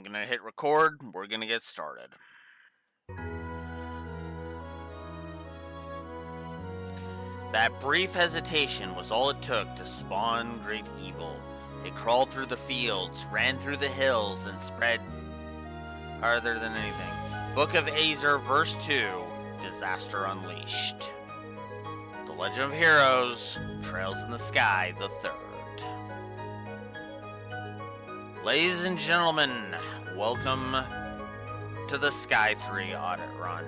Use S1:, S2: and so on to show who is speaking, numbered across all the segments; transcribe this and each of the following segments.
S1: gonna hit record. We're gonna get started. That brief hesitation was all it took to spawn great evil. It crawled through the fields, ran through the hills, and spread farther than anything. Book of Azer, verse 2, Disaster Unleashed. The Legend of Heroes, Trails in the Sky, the third. Ladies and gentlemen, welcome to the Sky 3 audit run.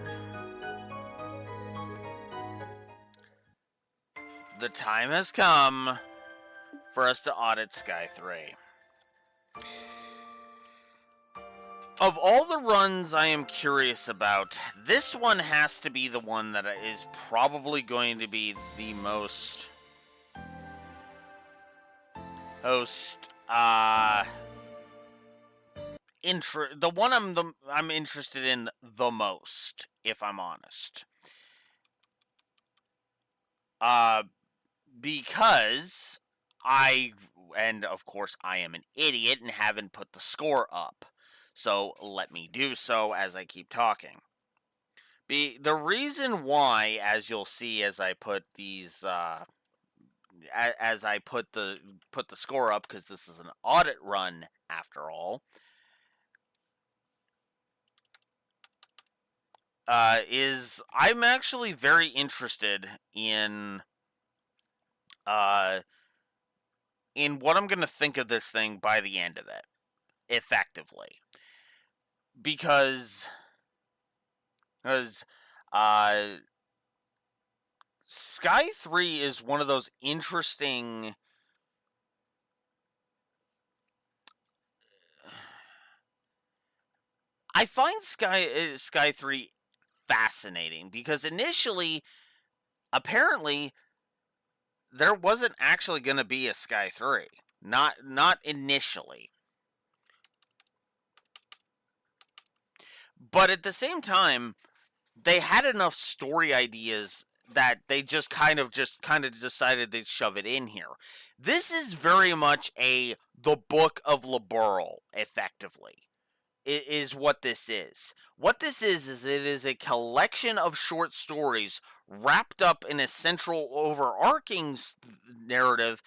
S1: The time has come for us to audit Sky 3. Of all the runs I am curious about, this one has to be the one that is probably going to be the most the one I'm interested in the most, if I'm honest. Because and of course I am an idiot and haven't put the score up. So let me do so as I keep talking. The reason why, as you'll see as I put these as I put the score up, because this is an audit run after all, is I'm actually very interested in what I'm going to think of this thing by the end of it, effectively. Because Sky 3 is one of those interesting I find Sky 3 fascinating because initially, apparently, there wasn't actually going to be a Sky 3. Not initially. But at the same time, they had enough story ideas that they just kind of decided they'd shove it in here. This is very much the Book of Liberl, effectively. It is what this is. What this is it is a collection of short stories wrapped up in a central overarching narrative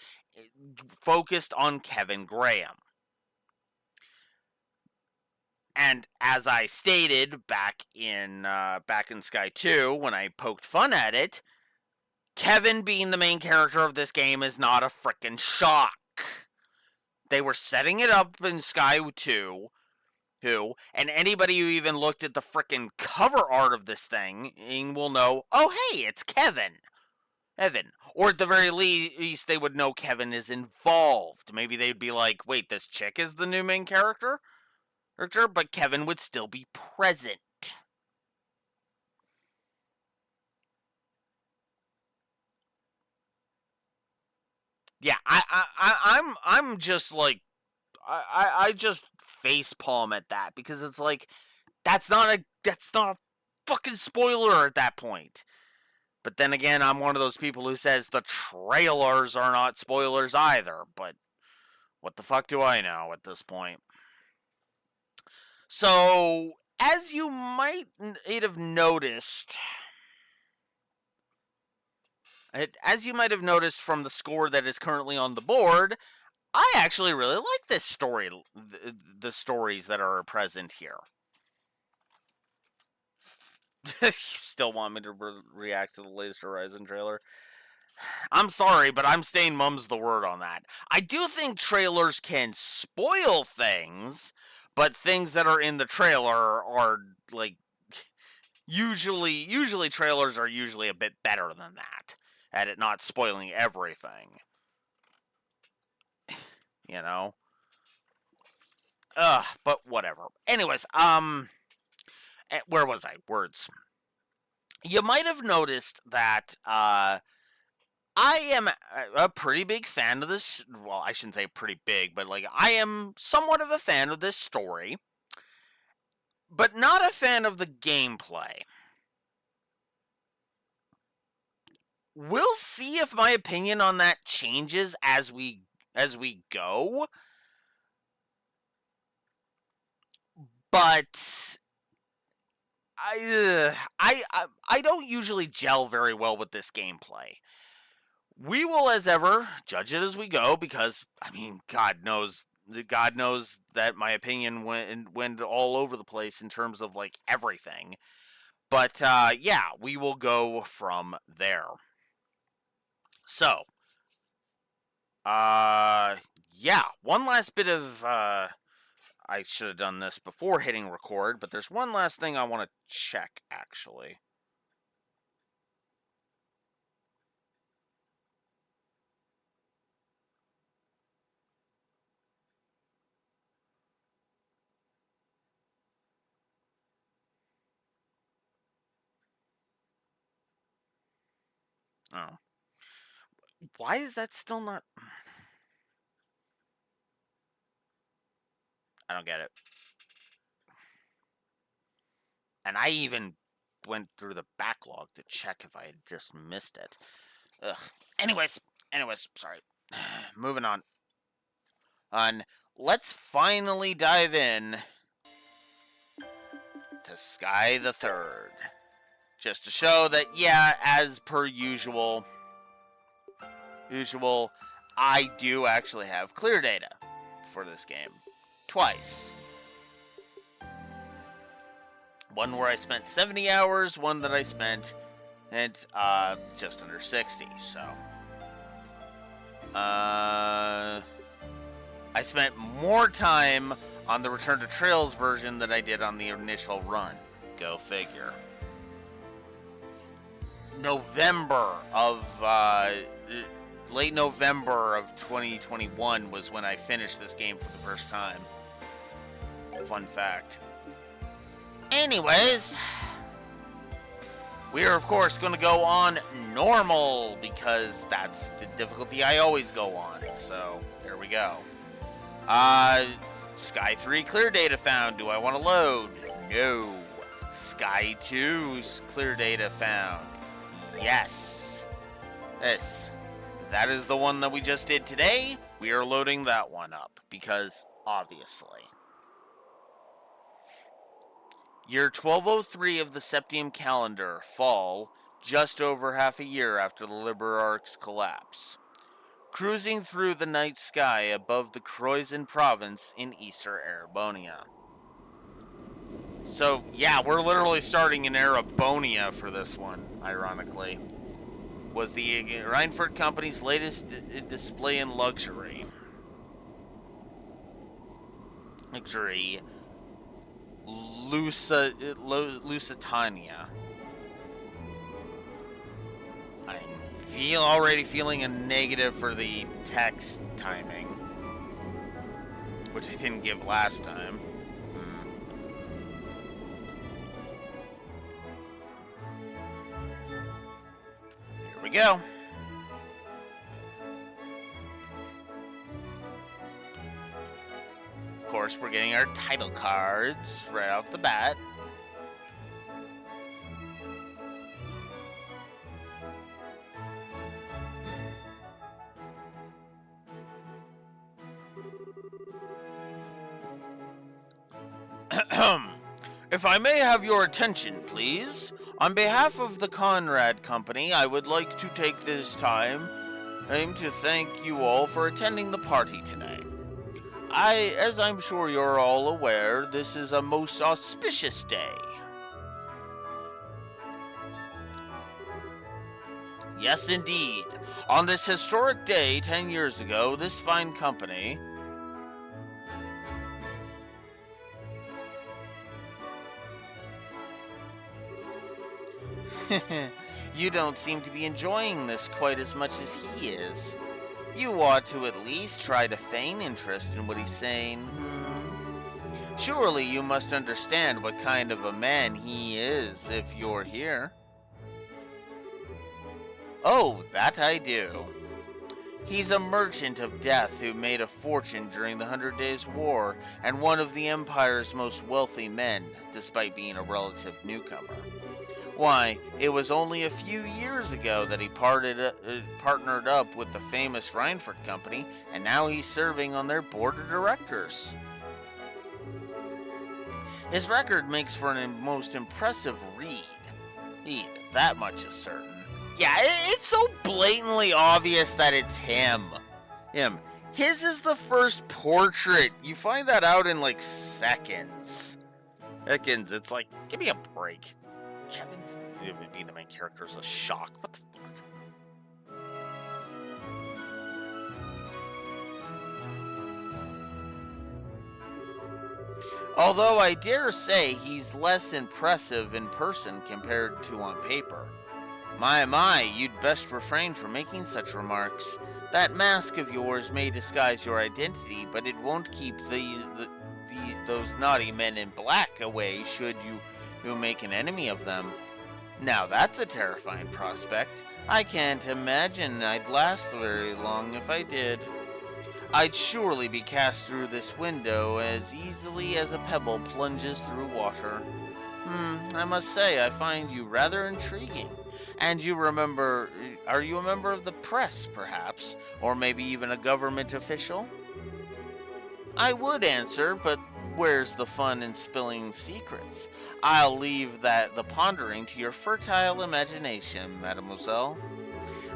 S1: focused on Kevin Graham. And as I stated back in Sky 2 when I poked fun at it, Kevin being the main character of this game is not a frickin' shock. They were setting it up in Sky 2. And anybody who even looked at the frickin' cover art of this thing will know, oh hey, it's Kevin. Evan. Or at the very least, they would know Kevin is involved. Maybe they'd be like, wait, this chick is the new main character? But Kevin would still be present. Yeah, I'm just like, I just facepalm at that because it's like, that's not a fucking spoiler at that point. But then again, I'm one of those people who says the trailers are not spoilers either. But what the fuck do I know at this point? So, as you might have noticed, from the score that is currently on the board, I actually really like this story, the stories that are present here. Still want me to react to the latest Horizon trailer? I'm sorry, but I'm staying mum's the word on that. I do think trailers can spoil things, but things that are in the trailer are like usually trailers are usually a bit better than that at it not spoiling everything. You know? But whatever. Anyways, where was I? Words. You might have noticed that I am a pretty big fan of this. Well, I shouldn't say pretty big, but like I am somewhat of a fan of this story, but not a fan of the gameplay. We'll see if my opinion on that changes as we go. but I don't usually gel very well with this gameplay. We will, as ever, judge it as we go because, I mean, God knows that my opinion went all over the place in terms of like everything. But yeah, we will go from there. So, yeah, one last bit of I should have done this before hitting record, but there's one last thing I want to check actually. Oh. Why is that still not... I don't get it. And I even went through the backlog to check if I had just missed it. Ugh. Anyways, sorry. Moving on. Let's finally dive in to Sky the Third. Just to show that, yeah, as per usual, I do actually have clear data for this game. Twice. One where I spent 70 hours, one that I spent just under 60, so. I spent more time on the Return to Trails version than I did on the initial run. Go figure. Late November of 2021 was when I finished this game for the first time. Fun fact. Anyways, we are of course going to go on normal because that's the difficulty I always go on. So there we go. Sky 3 clear data found. Do I want to load? No. Sky 2's clear data found. Yes. That is the one that we just did today. We are loading that one up because obviously. Year 1203 of the Septium calendar, fall, just over half a year after the Liberarch's collapse. Cruising through the night sky above the Croizon province in Easter Erebonia. So, yeah, we're literally starting in Erebonia for this one, ironically. Was the Reinford Company's latest display in luxury. Lusitania. I'm already feeling a negative for the text timing, which I didn't give last time. Here we go. Of course, we're getting our title cards right off the bat. If I may have your attention, please. On behalf of the Conrad Company, I would like to take this time to thank you all for attending the party today. As I'm sure you're all aware, this is a most auspicious day. Yes, indeed. On this historic day 10 years ago, this fine company... You don't seem to be enjoying this quite as much as he is. You ought to at least try to feign interest in what he's saying. Surely you must understand what kind of a man he is if you're here. Oh, that I do. He's a merchant of death who made a fortune during the 100 Days' War and one of the Empire's most wealthy men, despite being a relative newcomer. Why, it was only a few years ago that he partnered up with the famous Reinford Company, and now he's serving on their board of directors. His record makes for an most impressive read. That much is certain. Yeah, it's so blatantly obvious that it's him. His is the first portrait. You find that out in like seconds. It's like, give me a break. Kevin's being the main character is a shock. What the fuck? Although I dare say he's less impressive in person compared to on paper. My, you'd best refrain from making such remarks. That mask of yours may disguise your identity, but it won't keep those naughty men in black away should you make an enemy of them. Now that's a terrifying prospect. I can't imagine I'd last very long if I did. I'd surely be cast through this window as easily as a pebble plunges through water. I must say, I find you rather intriguing. And are you a member of the press, perhaps? Or maybe even a government official? I would answer, but where's the fun in spilling secrets? I'll leave the pondering to your fertile imagination, mademoiselle.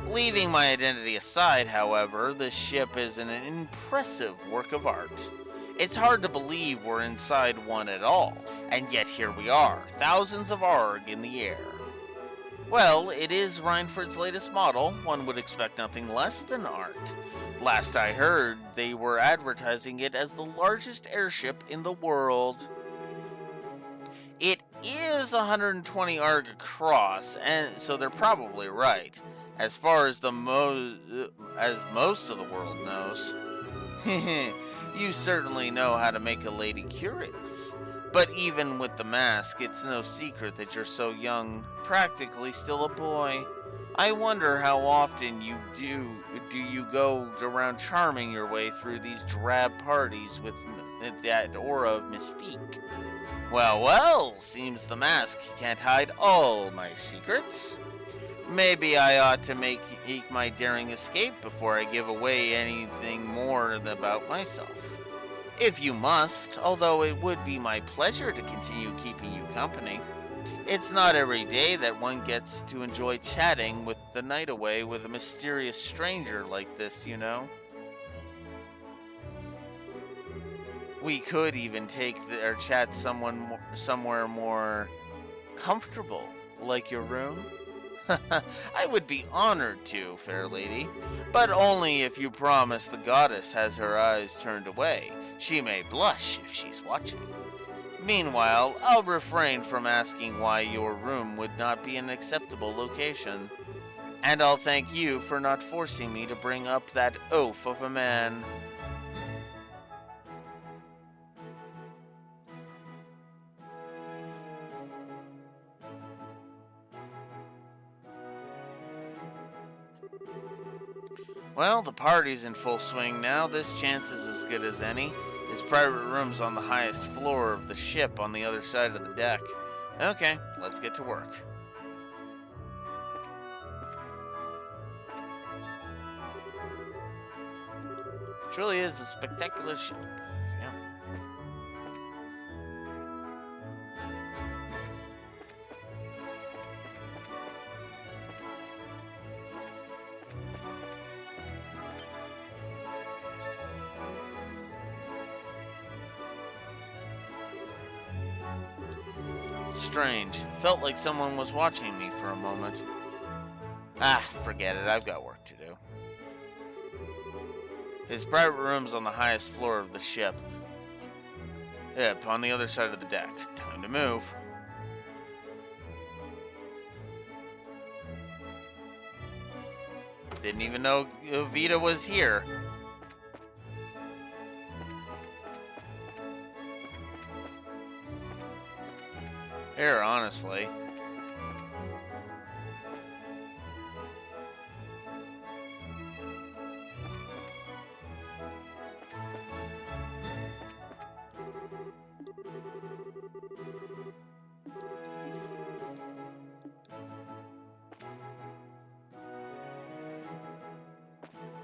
S1: Leaving my identity aside, however, this ship is an impressive work of art. It's hard to believe we're inside one at all, and yet here we are, thousands of ARG in the air. Well, it is Reinford's latest model. One would expect nothing less than art. Last I heard, they were advertising it as the largest airship in the world. It is 120 ARG across, and so they're probably right. As far as as most of the world knows. You certainly know how to make a lady curious. But even with the mask, it's no secret that you're so young, practically still a boy. I wonder how often you you go around charming your way through these drab parties with that aura of mystique. Well, seems the mask can't hide all my secrets. Maybe I ought to make my daring escape before I give away anything more about myself. If you must, although it would be my pleasure to continue keeping you company. It's not every day that one gets to enjoy chatting with the night away with a mysterious stranger like this, you know. We could even take our chat somewhere more comfortable, like your room. I would be honored to, fair lady, but only if you promise the goddess has her eyes turned away. She may blush if she's watching. Meanwhile, I'll refrain from asking why your room would not be an acceptable location. And I'll thank you for not forcing me to bring up that oaf of a man. Well, the party's in full swing now. This chance is as good as any. His private room's on the highest floor of the ship on the other side of the deck. Okay, let's get to work. It truly is a spectacular ship. Yeah. Strange. Felt like someone was watching me for a moment. Forget it. I've got work to do. His private room's on the highest floor of the ship. Yep, on the other side of the deck. Time to move. Didn't even know Vita was here. Here, honestly.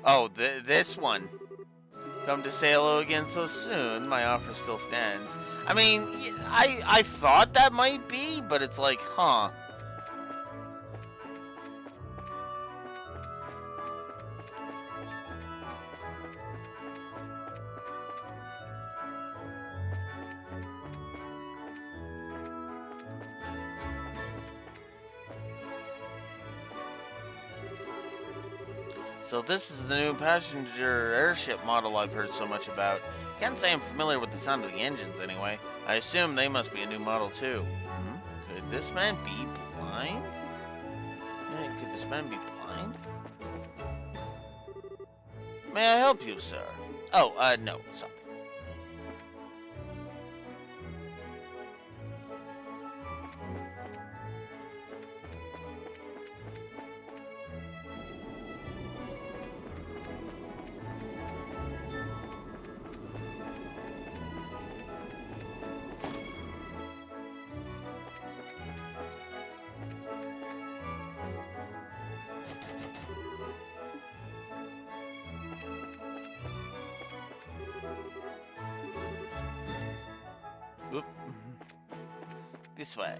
S1: Oh, this one. Come to say hello again so soon. My offer still stands. I mean, I thought that might be, but it's like, huh. So this is the new passenger airship model I've heard so much about. Can't say I'm familiar with the sound of the engines anyway. I assume they must be a new model too. Could this man be blind? Could this man be blind? May I help you, sir? Oh, no, sorry. Oop. This way.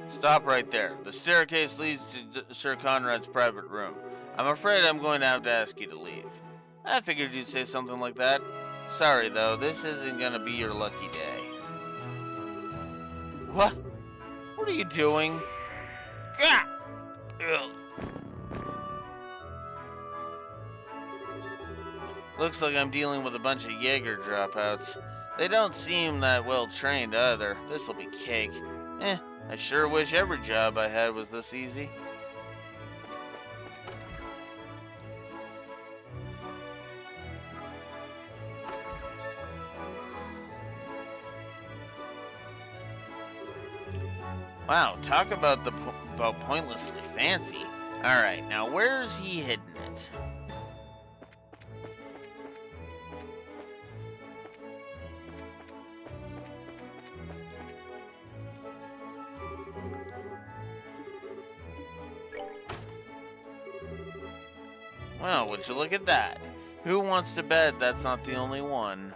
S1: Stop right there. The staircase leads to Sir Conrad's private room. I'm afraid I'm going to have to ask you to leave. I figured you'd say something like that. Sorry, though, this isn't gonna be your lucky day. What? What are you doing? Gah! Ugh. Looks like I'm dealing with a bunch of Jaeger dropouts. They don't seem that well trained either. This'll be cake. I sure wish every job I had was this easy. Wow, talk about about pointlessly fancy. Alright, now where's he hidden it? Well, would you look at that? Who wants to bet that's not the only one?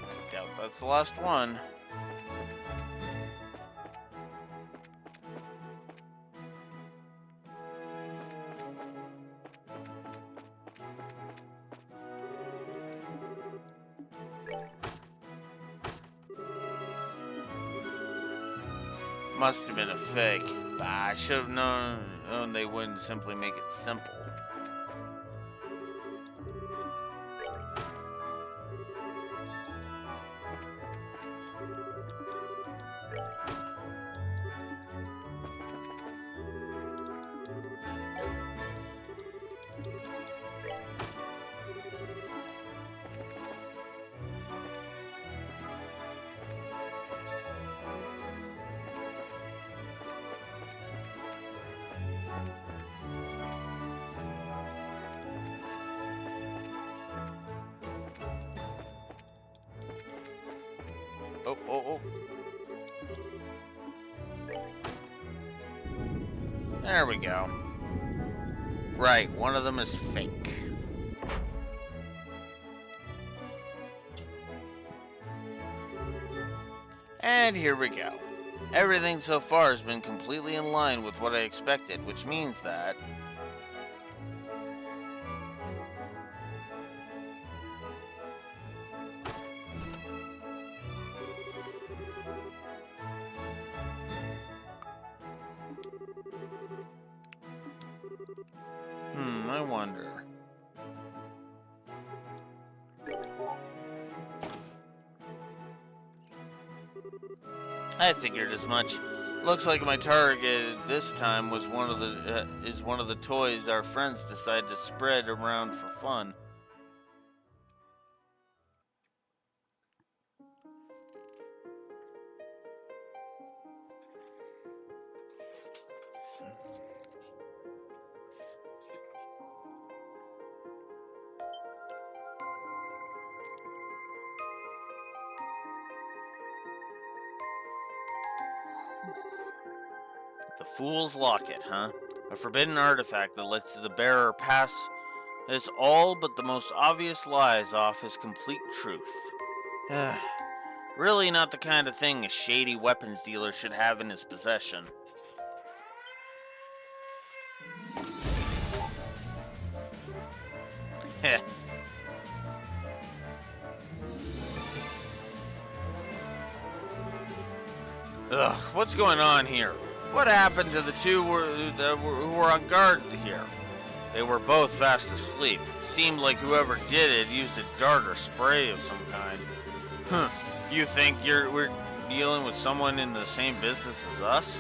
S1: I doubt that's the last one. Must have been a fake. Bah, I should have known they wouldn't simply make it simple. Oh. There we go. Right, one of them is fake. And here we go. Everything so far has been completely in line with what I expected, which means that... I wonder. I figured as much. Looks like my target this time was one of the toys our friends decided to spread around for fun. The Fool's Locket, huh? A forbidden artifact that lets the bearer pass as all but the most obvious lies off as complete truth. Really not the kind of thing a shady weapons dealer should have in his possession. Heh. Ugh, what's going on here? What happened to the two who were on guard here? They were both fast asleep. Seemed like whoever did it used a dart or spray of some kind. Huh. You think we're dealing with someone in the same business as us?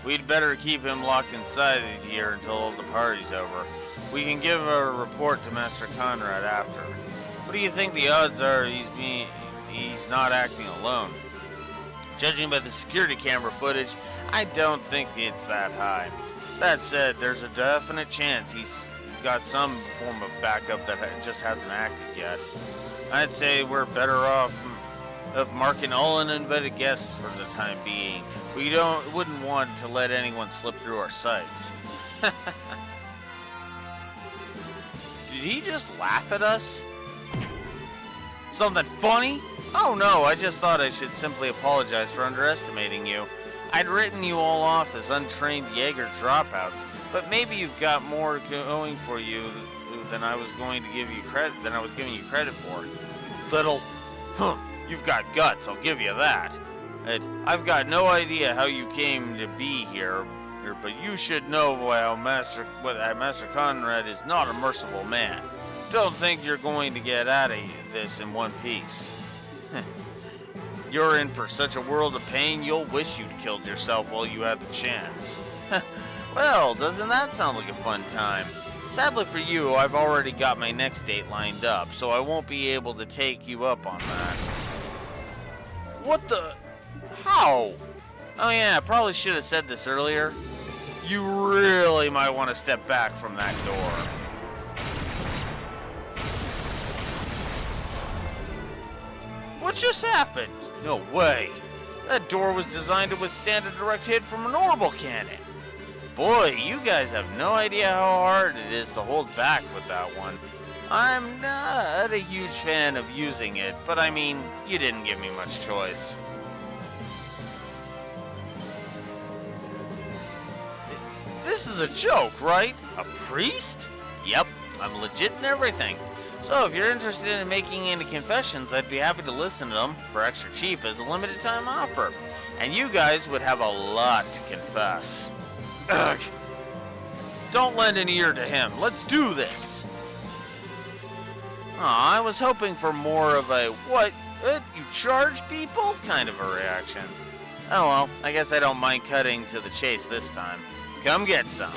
S1: We'd better keep him locked inside here until the party's over. We can give a report to Master Conrad after. What do you think the odds are he's not acting alone? Judging by the security camera footage, I don't think it's that high. That said, there's a definite chance he's got some form of backup that just hasn't acted yet. I'd say we're better off of marking all uninvited guests for the time being. We wouldn't want to let anyone slip through our sights. Did he just laugh at us? Something funny? Oh no, I just thought I should simply apologize for underestimating you. I'd written you all off as untrained Jaeger dropouts, but maybe you've got more going for you than I was giving you credit for. Little, you've got guts, I'll give you that. I've got no idea how you came to be here, but you should know Master Conrad is not a merciful man. Don't think you're going to get out of this in one piece. You're in for such a world of pain, you'll wish you'd killed yourself while you had the chance. Well, doesn't that sound like a fun time? Sadly for you, I've already got my next date lined up, so I won't be able to take you up on that. What the? How? Oh yeah, I probably should have said this earlier. You really might want to step back from that door. What just happened? No way. That door was designed to withstand a direct hit from an orbital cannon. Boy, you guys have no idea how hard it is to hold back with that one. I'm not a huge fan of using it, but I mean, you didn't give me much choice. This is a joke, right? A priest? Yep, I'm legit and everything. So if you're interested in making any confessions, I'd be happy to listen to them for extra cheap as a limited time offer. And you guys would have a lot to confess. Ugh. Don't lend an ear to him. Let's do this. Aw, I was hoping for more of a, what, you charge people? Kind of a reaction. Oh well, I guess I don't mind cutting to the chase this time. Come get some.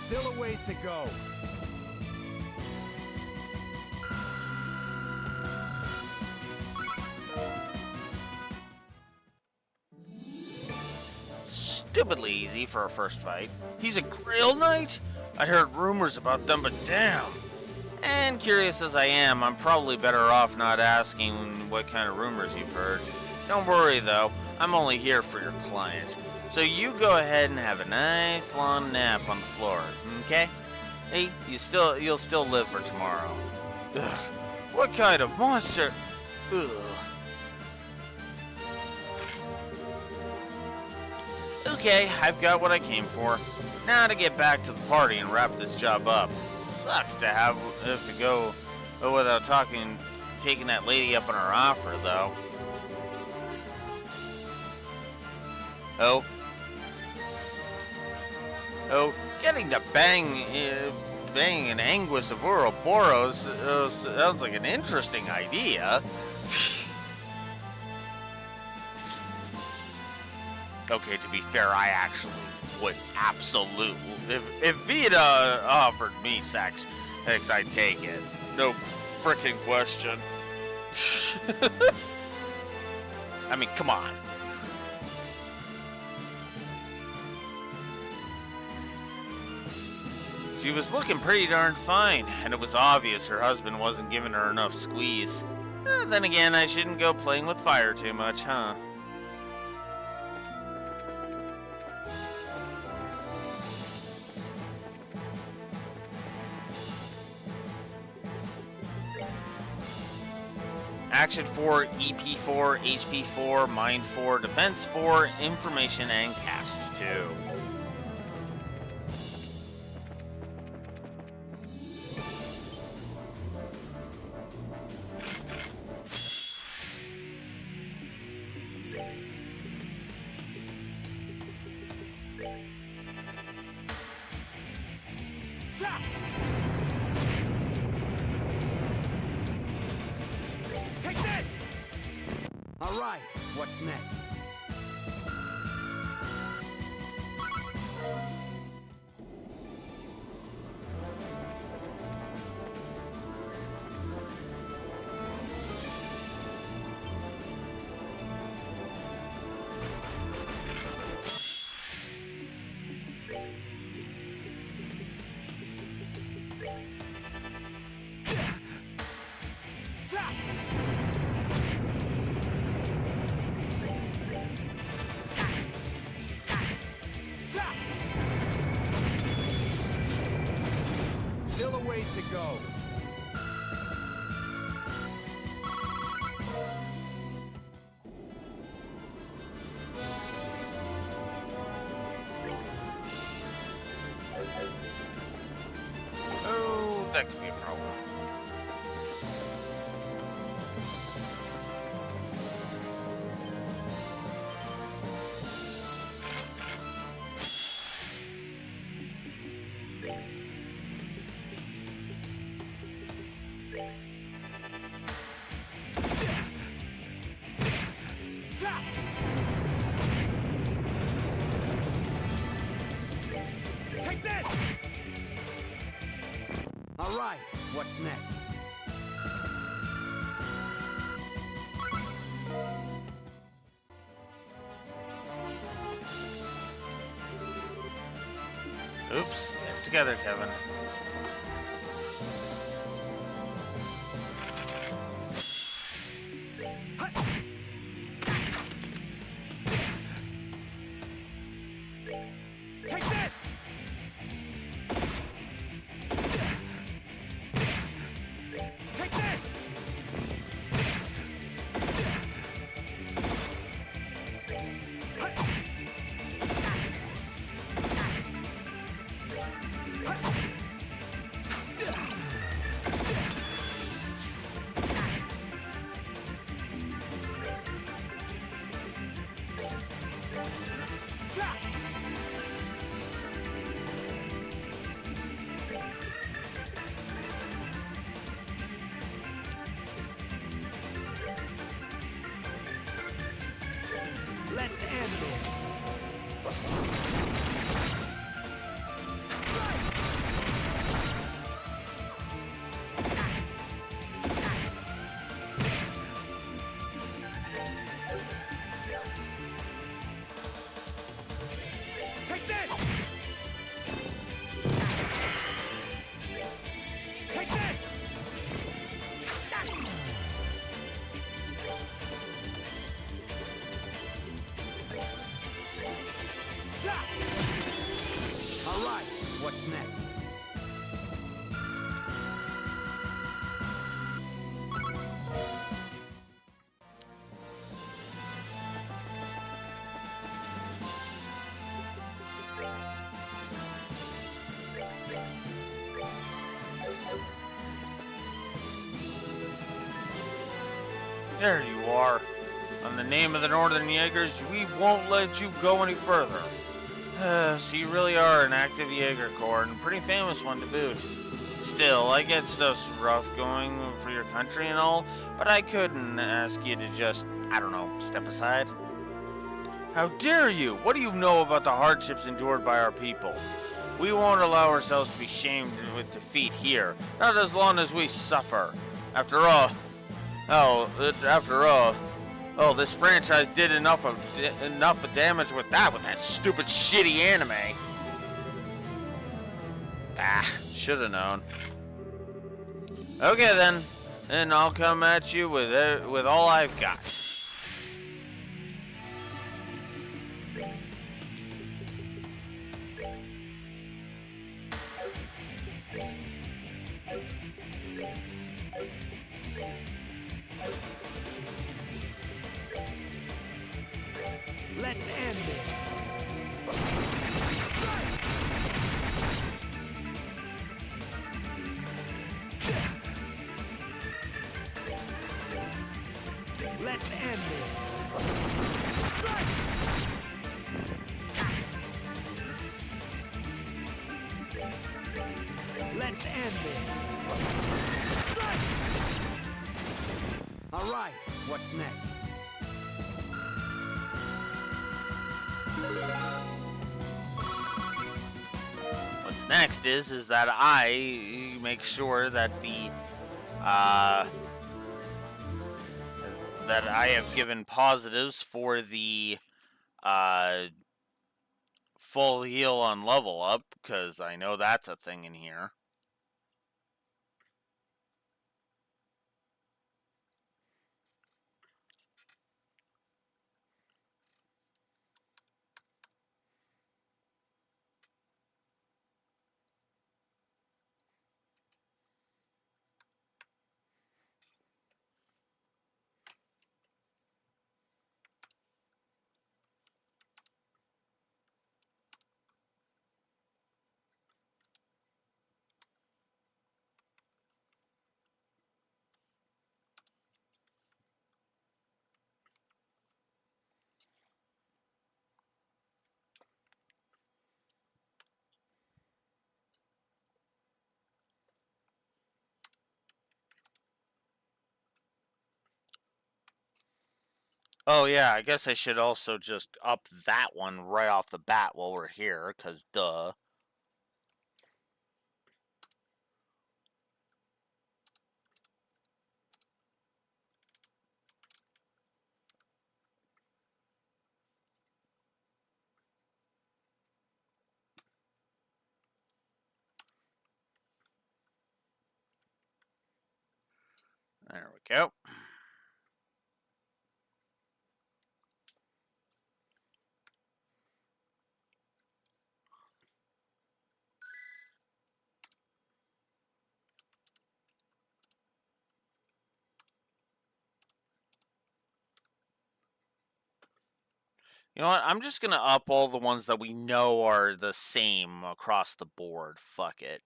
S2: Still a ways to go.
S1: Stupidly easy for a first fight. He's a Grail Knight? I heard rumors about them, but damn. And curious as I am, I'm probably better off not asking what kind of rumors you've heard. Don't worry though, I'm only here for your client. So you go ahead and have a nice long nap on the floor, okay? Hey, you'll still live for tomorrow. Ugh, what kind of monster? Ugh. Okay, I've got what I came for. Now to get back to the party and wrap this job up. Sucks to have to go without taking that lady up on her offer, though. Oh, getting to bang an Anguis of Ouroboros sounds like an interesting idea. Okay, to be fair, I actually would absolutely. If Vita offered me sex, I'd take it. No freaking question. I mean, come on. She was looking pretty darn fine, and it was obvious her husband wasn't giving her enough squeeze. Then again, I shouldn't go playing with fire too much, huh? Action 4, EP 4, HP 4, Mind 4, Defense 4, Information, and Cast 2.
S2: Take that! All right, what's next? Still a ways to go.
S1: Oh, that could be a problem.
S2: Take that! All right, what's next?
S1: Oops, get it together, Kevin.
S2: Take that! Take that! Let's end this. Take that! Take that! All right, what's next?
S1: There you are. On the name of the Northern Jaegers, we won't let you go any further. So you really are an active Jaeger Corps, and a pretty famous one to boot. Still, I get stuff's rough going for your country and all, but I couldn't ask you to just, I don't know, step aside. How dare you? What do you know about the hardships endured by our people? We won't allow ourselves to be shamed with defeat here, not as long as we suffer. After all, this franchise did enough of damage with that stupid shitty anime. Should have known. Okay then, and I'll come at you with all I've got.
S2: Let's end this. Let's end this. Let's end this. All right, what's next?
S1: What's next is that I make sure that that I have given positives for the full heal on level up, because I know that's a thing in here. Oh yeah, I guess I should also just up that one right off the bat while we're here, because duh. There we go. You know what? I'm just gonna up all the ones that we know are the same across the board. Fuck it.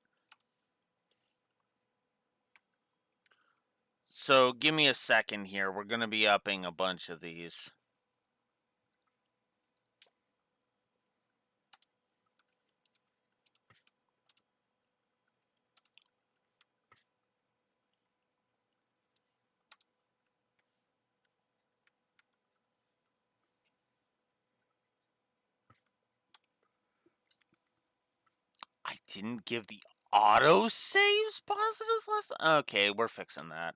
S1: So give me a second here. We're gonna be upping a bunch of these. I didn't give the auto saves positives last. Okay, we're fixing that.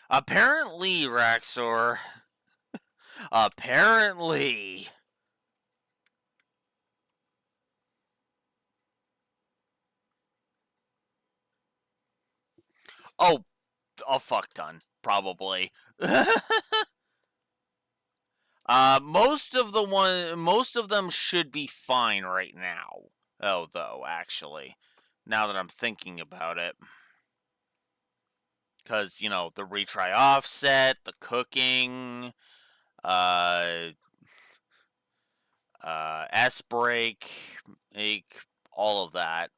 S1: Apparently, Raxor. Apparently. Oh, a fuck ton, probably. Most of them should be fine right now. Oh, though, actually, now that I'm thinking about it, because you know the retry offset, the cooking, uh, S break, all of that.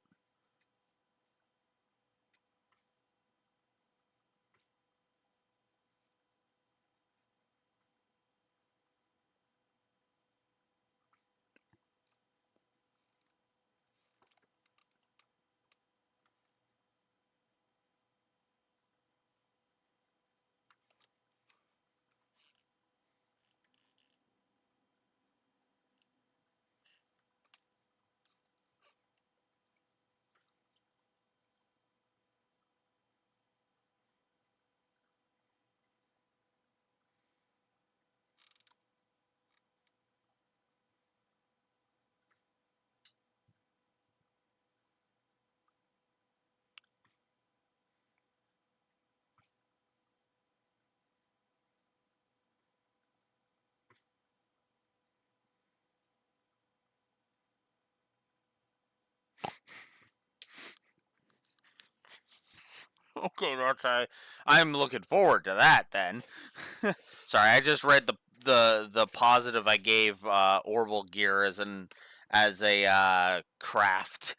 S1: Okay, I'm looking forward to that then. Sorry, I just read the positive I gave Orbital Gear as a craft.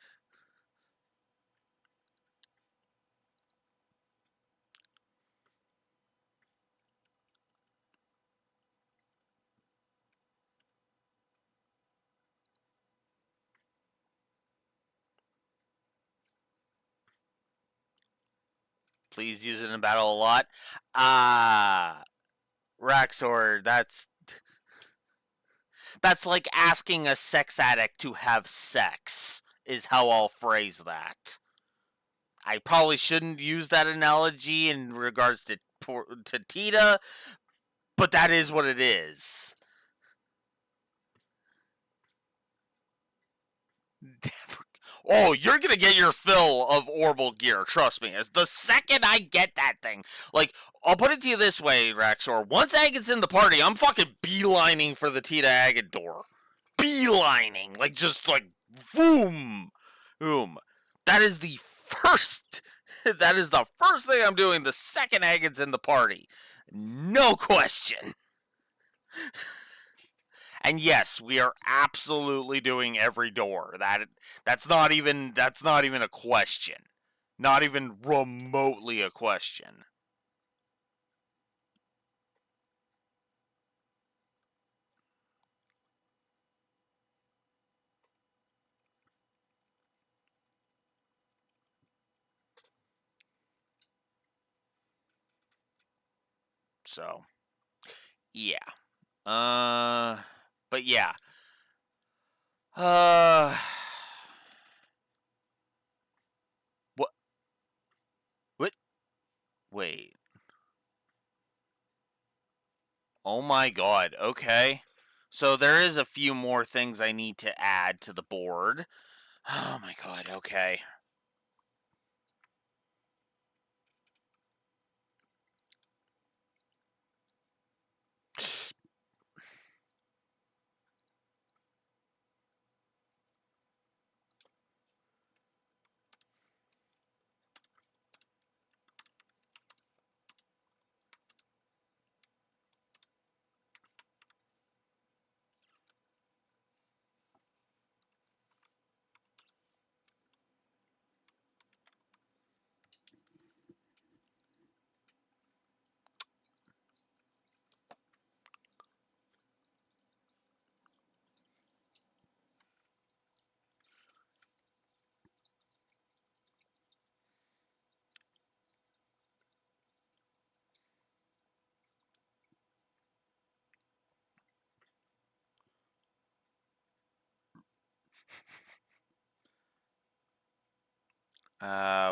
S1: Please use it in battle a lot. Ah, Raxor, that's like asking a sex addict to have sex. Is how I'll phrase that. I probably shouldn't use that analogy in regards to Tita, but that is what it is. Oh, you're gonna get your fill of Orbital Gear. Trust me. As the second I get that thing, like I'll put it to you this way, Raxor. Once Agat's in the party, I'm fucking beelining for the Tita Agat door. Beelining, like just like boom, boom. That is the first. That is the first thing I'm doing the second Agat's in the party. No question. And yes, we are absolutely doing every door. That's not even a question. Not even remotely a question. So, yeah. But yeah. Uh what what wait. Oh my god. Okay. So there is a few more things I need to add to the board. Oh my god. Okay.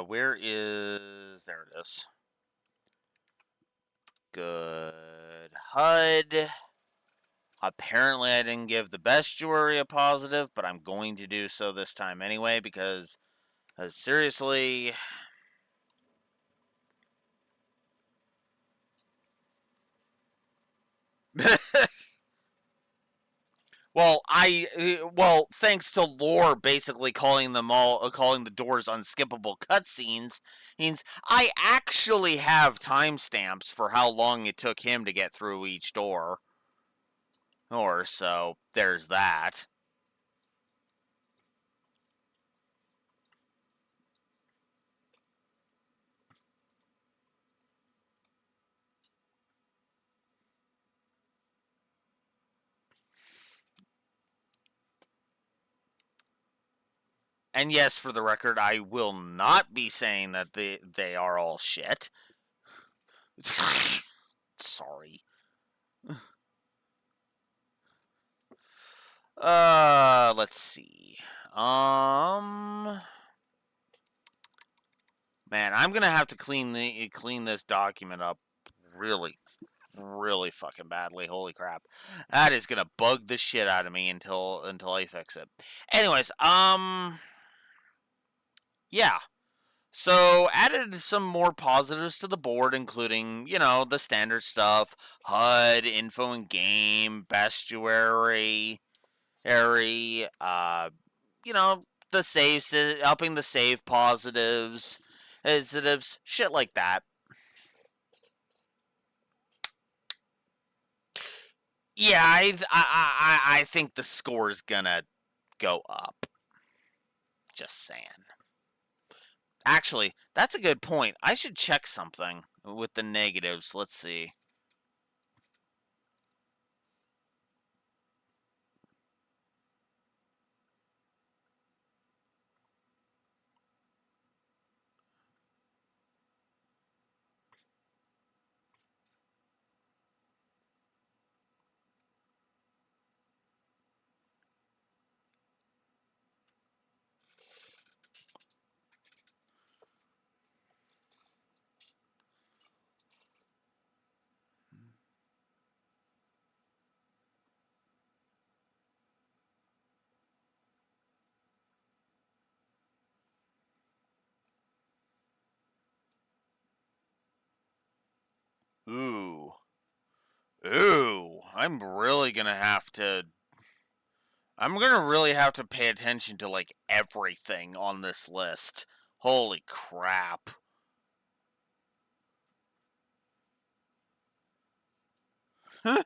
S1: Where is there it is. Good HUD. Apparently, I didn't give the best jewelry a positive, but I'm going to do so this time anyway because seriously. Thanks to lore basically calling the doors unskippable cutscenes, means I actually have timestamps for how long it took him to get through each door. Or so there's that. And yes, for the record, I will not be saying that they are all shit. Sorry. Let's see. Man, I'm gonna have to clean this document up really, really fucking badly. Holy crap, that is gonna bug the shit out of me until I fix it. Anyways, yeah. So added some more positives to the board, including the standard stuff: HUD, info in game, bestiary, you know, the saves, upping the save positives, positives, shit like that. Yeah, I think the score's gonna go up. Just saying. Actually, that's a good point. I should check something with the negatives. Let's see. Ooh. Ooh. I'm really gonna have to. I'm gonna really have to pay attention to, like, everything on this list. Holy crap. Because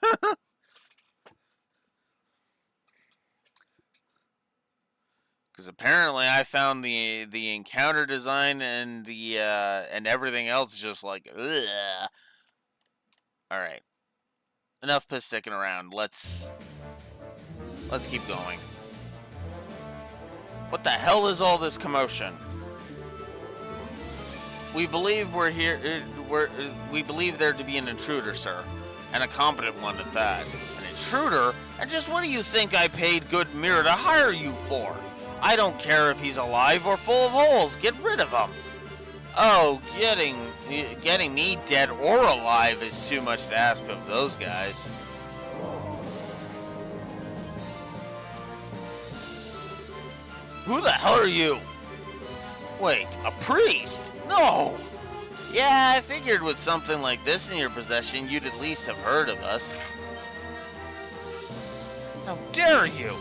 S1: apparently I found the encounter design and the and everything else just like, ugh. All right, enough piss sticking around. Let's keep going. What the hell is all this commotion? We believe we're here. We believe there to be an intruder, sir, and a competent one at that. An intruder? And just what do you think I paid Good Mirror to hire you for? I don't care if he's alive or full of holes. Get rid of him. Oh, getting me dead or alive is too much to ask of those guys. Who the hell are you? Wait, a priest? No! Yeah, I figured with something like this in your possession, you'd at least have heard of us. How dare you!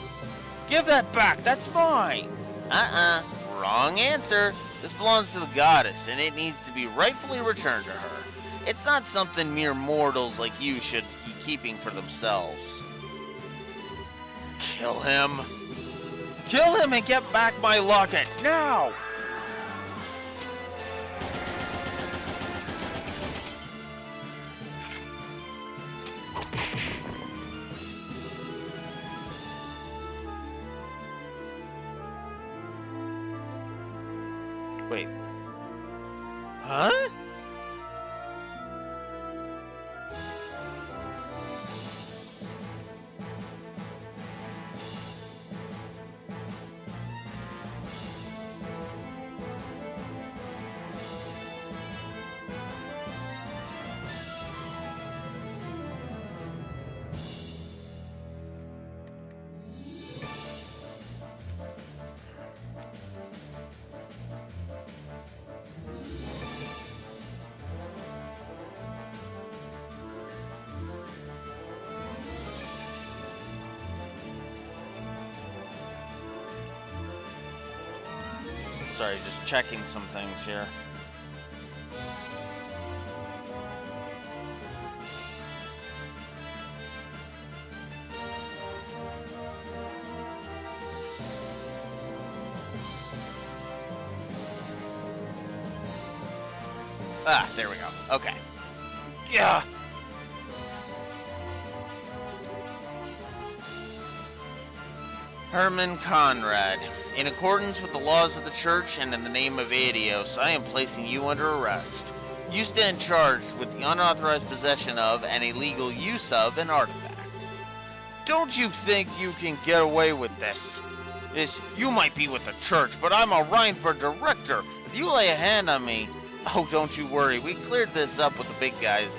S1: Give that back, that's mine! Wrong answer. This belongs to the goddess, and it needs to be rightfully returned to her. It's not something mere mortals like you should be keeping for themselves. Kill him. Kill him and get back my locket, now! Wait. Huh? Sorry, just checking some things here. Ah, there we go. Okay. Yeah. Herman Conrad. In accordance with the laws of the church and in the name of Adios, I am placing you under arrest. You stand charged with the unauthorized possession of and illegal use of an artifact. Don't you think you can get away with this? You might be with the church, but I'm a Rhineford director. If you lay a hand on me... Oh, don't you worry. We cleared this up with the big guys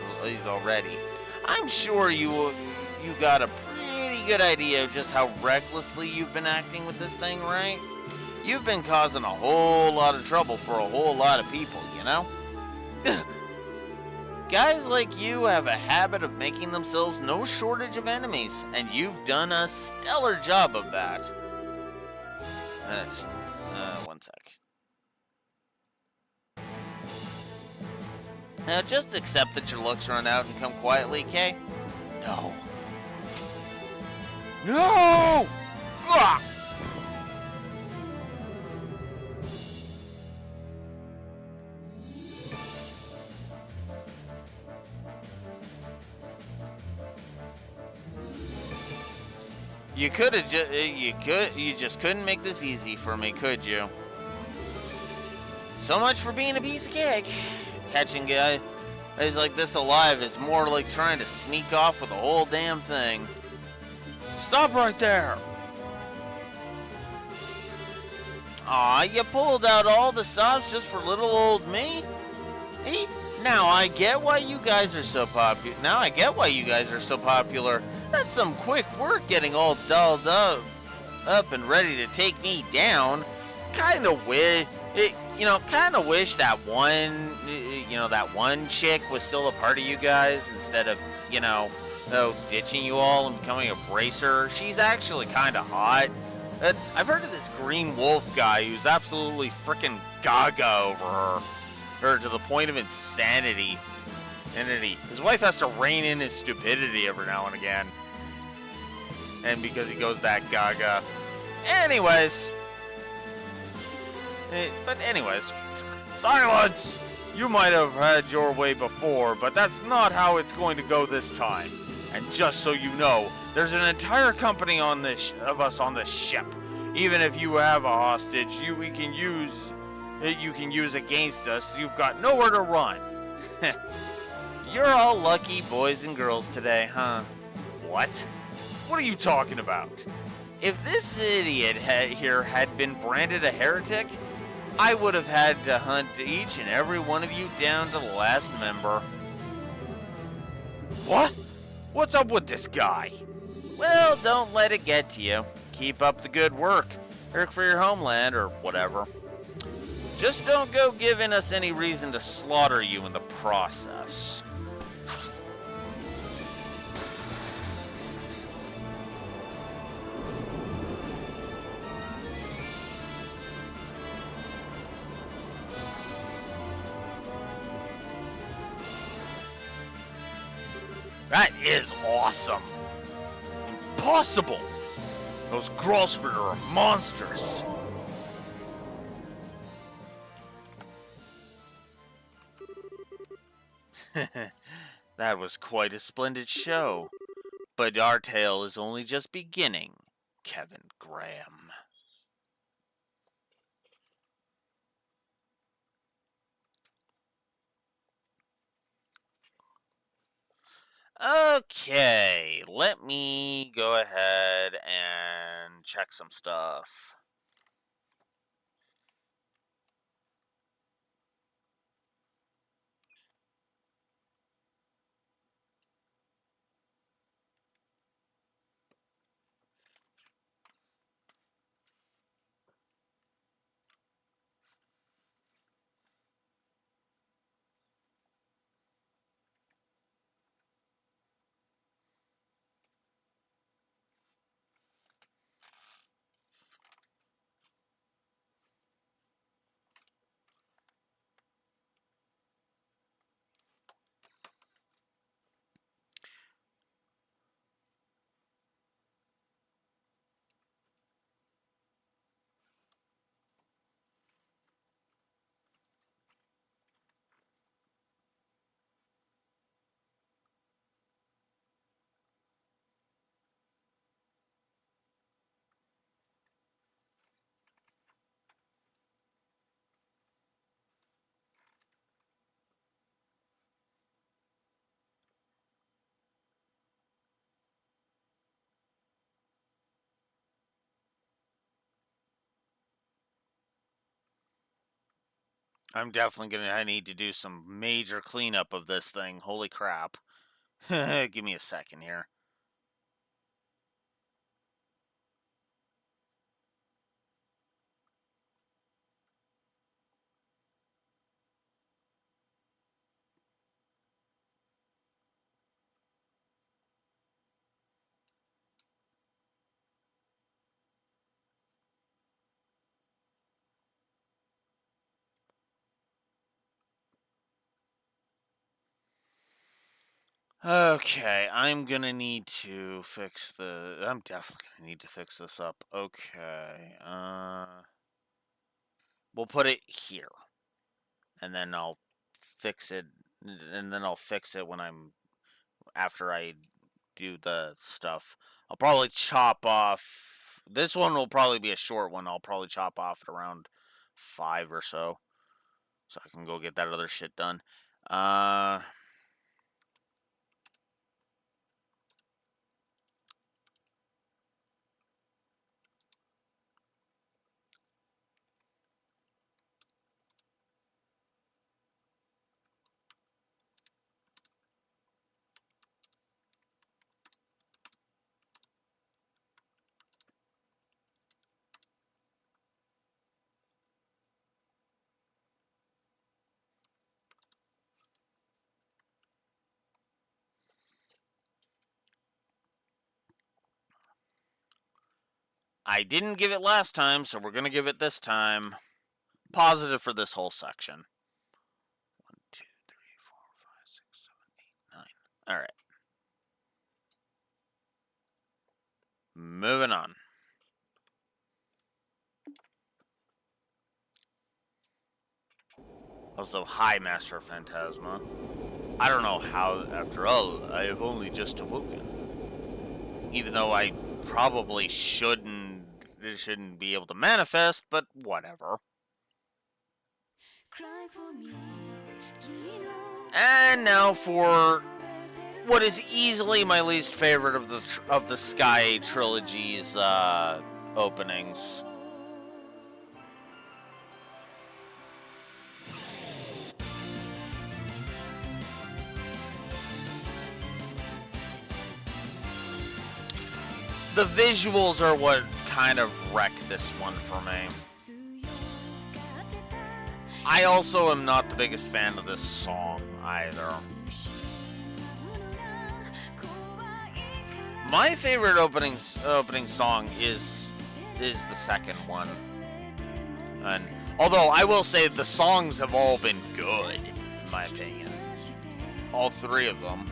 S1: already. I'm sure you got a pretty good idea of just how recklessly you've been acting with this thing, right? You've been causing a whole lot of trouble for a whole lot of people, you know? Guys like you have a habit of making themselves no shortage of enemies, and you've done a stellar job of that. One sec. Just accept that your looks run out and come quietly, okay? No. No! Ugh! You could have you just couldn't make this easy for me, could you? So much for being a piece of cake. Catching guys like this alive is more like trying to sneak off with the whole damn thing. Stop right there! Aw, you pulled out all the stops just for little old me? Hey, now I get why you guys are so popular. That's some quick work getting all dolled up and ready to take me down. Kinda wish that one chick was still a part of you guys instead of, ditching you all and becoming a bracer. She's actually kinda hot. I've heard of this Green Wolf guy who's absolutely freaking gaga over her to the point of insanity. His wife has to rein in his stupidity every now and again. And because he goes that gaga. Anyways, silence! You might have had your way before, but that's not how it's going to go this time. And just so you know, there's an entire company of us on this ship. Even if you have a hostage, you can use against us. You've got nowhere to run. You're all lucky boys and girls today, huh? What? What are you talking about? If this idiot here had been branded a heretic, I would have had to hunt each and every one of you down to the last member. What? What's up with this guy? Well, don't let it get to you. Keep up the good work. Work for your homeland or whatever. Just don't go giving us any reason to slaughter you in the process. That is awesome. Impossible. Those Grossford are monsters. That was quite a splendid show. But our tale is only just beginning, Kevin Graham. Okay, let me go ahead and check some stuff. I'm definitely gonna need to do some major cleanup of this thing. Holy crap. Give me a second here. Okay, I'm gonna need to fix I'm definitely gonna need to fix this up. Okay, we'll put it here, and then I'll fix it, and then I'll fix it when after I do the stuff. I'll probably chop off. This one will probably be a short one. I'll probably chop off at around 5 or so I can go get that other shit done. I didn't give it last time, so we're gonna give it this time. Positive for this whole section. 1, 2, 3, 4, 5, 6, 7, 8, 9. All right. Moving on. Also, hi, Master Phantasma. I don't know how, after all, I have only just awoken. Even though I probably shouldn't be able to manifest, but whatever. And now for what is easily my least favorite of the Sky trilogy's openings. The visuals are what kind of wreck this one for me. I also am not the biggest fan of this song either. My favorite opening song is the second one. And although I will say the songs have all been good, in my opinion. All 3 of them.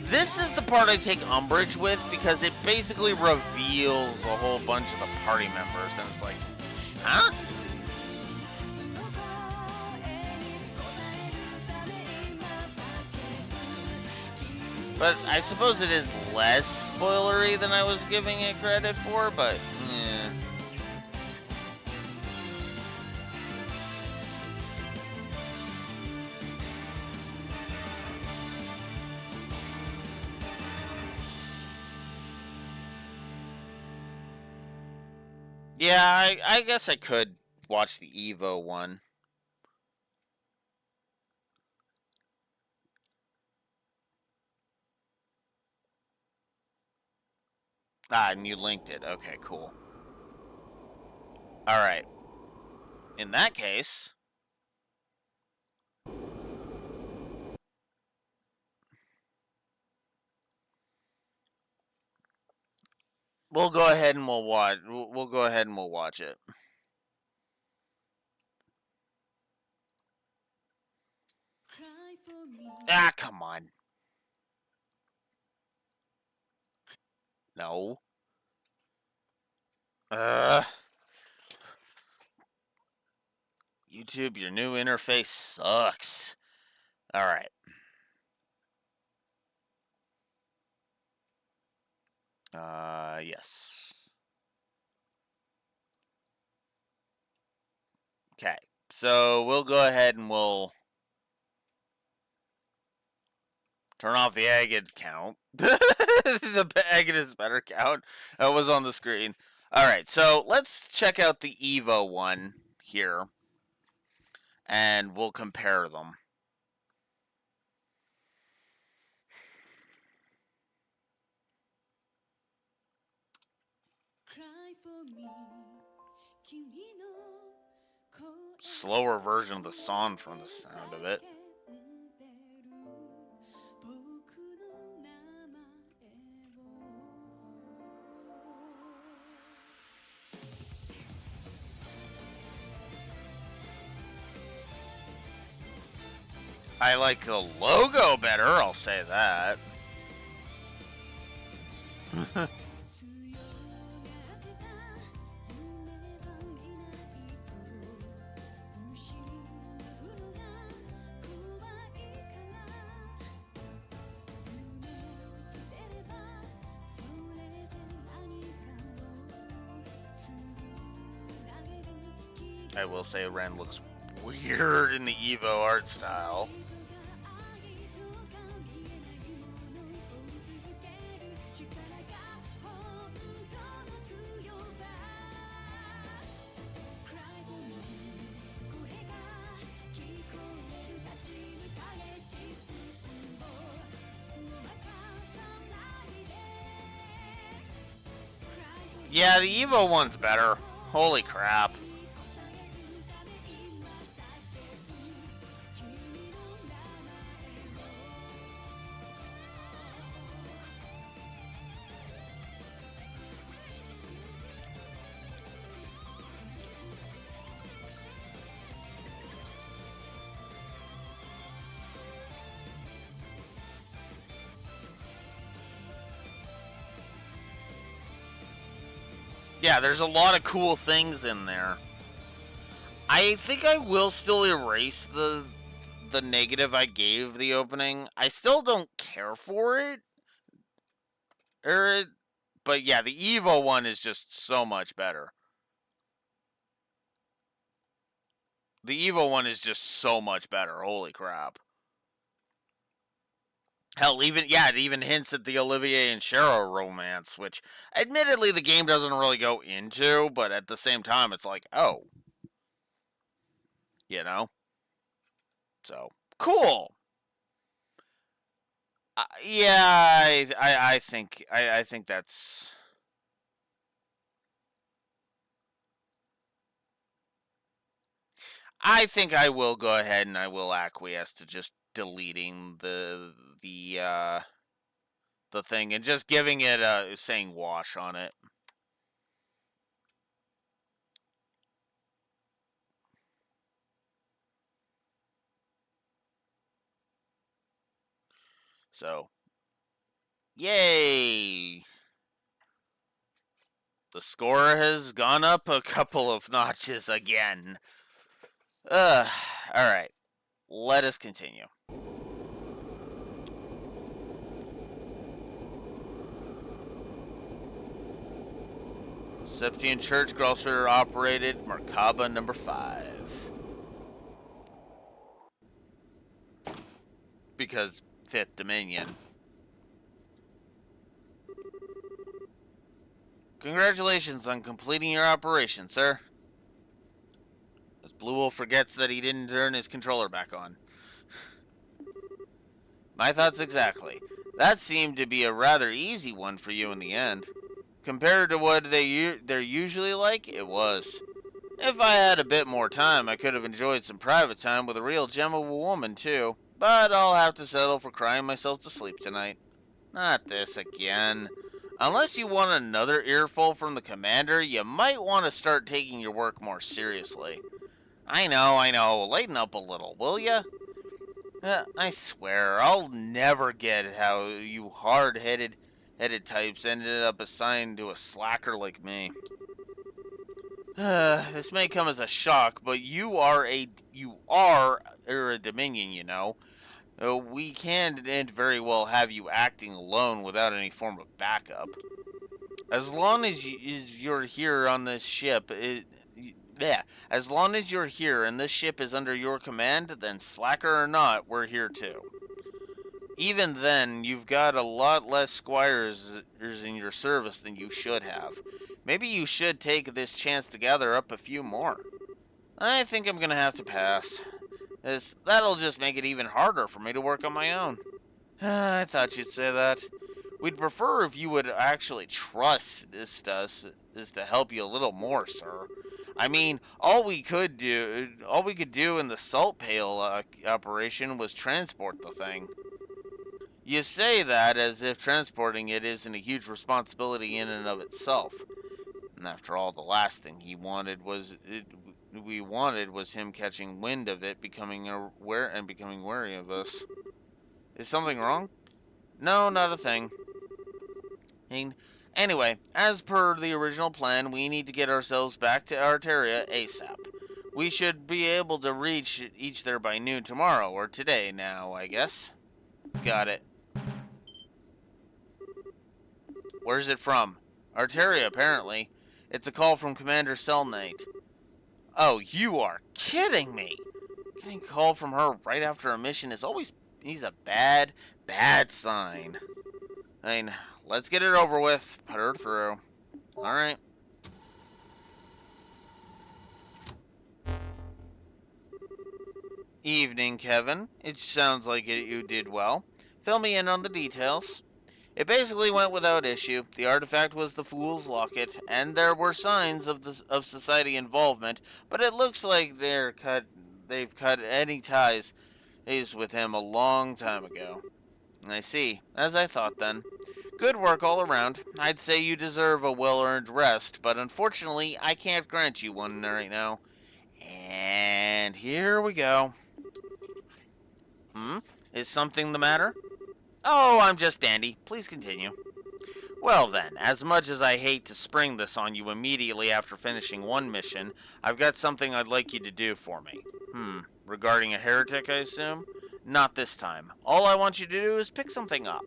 S1: This is the part I take umbrage with because it basically reveals a whole bunch of the party members, and it's like, huh? But I suppose it is less spoilery than I was giving it credit for, but yeah. Yeah, I guess I could watch the Evo one. Ah, and you linked it. Okay, cool. Alright. In that case, we'll go ahead and we'll watch. We'll go ahead and we'll watch it. Ah, come on. No. YouTube, your new interface sucks. All right. Yes. Okay. So we'll go ahead and we'll turn off the Agate count. The Agate is better count. That was on the screen. All right. So let's check out the Evo one here, and we'll compare them. Slower version of the song from the sound of it. I like the logo better, I'll say that. I will say Ren looks weird in the Evo art style. Yeah, the Evo one's better. Holy crap. Yeah, there's a lot of cool things in there. I think I will still erase the negative I gave the opening. I still don't care for it. But yeah, the Evo one is just so much better. The Evo one is just so much better. Holy crap. Hell, it even hints at the Olivier and Cheryl romance, which admittedly the game doesn't really go into, but at the same time it's like, oh. You know? So, cool. Yeah, I think that's. I think I will go ahead and I will acquiesce to just deleting the thing and just giving it saying wash on it. So, yay! The score has gone up a couple of notches again. Alright. Let us continue. Septian Church, Grosser operated Merkaba number 5. Because 5th Dominion. Congratulations on completing your operation, sir. As Blue Wolf forgets that he didn't turn his controller back on. My thoughts exactly. That seemed to be a rather easy one for you in the end. Compared to what they're usually like, it was. If I had a bit more time, I could have enjoyed some private time with a real gem of a woman, too. But I'll have to settle for crying myself to sleep tonight. Not this again. Unless you want another earful from the commander, you might want to start taking your work more seriously. I know. Lighten up a little, will ya? I swear, I'll never get how you hard-headed types ended up assigned to a slacker like me. This may come as a shock, but you are a Dominion, you know. We can and very well have you acting alone without any form of backup. As long as you're here on this ship, as long as you're here and this ship is under your command, then slacker or not, we're here too. Even then, you've got a lot less squires in your service than you should have. Maybe you should take this chance to gather up a few more. I think I'm gonna have to pass. That'll just make it even harder for me to work on my own. I thought you'd say that. We'd prefer if you would actually trust us to help you a little more, sir. I mean, all we could do in the salt pail operation was transport the thing. You say that as if transporting it isn't a huge responsibility in and of itself. And after all, the last thing he wanted was we wanted was him catching wind of it, becoming aware and becoming wary of us. Is something wrong? No, not a thing. Anyway, as per the original plan, we need to get ourselves back to Arteria ASAP. We should be able to reach each there by noon tomorrow, or today now, I guess. Got it. Where's it from? Arteria, apparently. It's a call from Commander Cell Knight. Oh, you are kidding me! Getting a call from her right after a mission is always he's a bad, bad sign. I mean, let's get it over with. Put her through. Alright. Evening, Kevin. It sounds like you did well. Fill me in on the details. It basically went without issue. The artifact was the Fool's Locket, and there were signs of society involvement, but it looks like they've cut any ties with him a long time ago. I see. As I thought then. Good work all around. I'd say you deserve a well-earned rest, but unfortunately, I can't grant you one right now. And here we go. Is something the matter? Oh, I'm just dandy. Please continue. Well then, as much as I hate to spring this on you immediately after finishing one mission, I've got something I'd like you to do for me. Regarding a heretic, I assume? Not this time. All I want you to do is pick something up.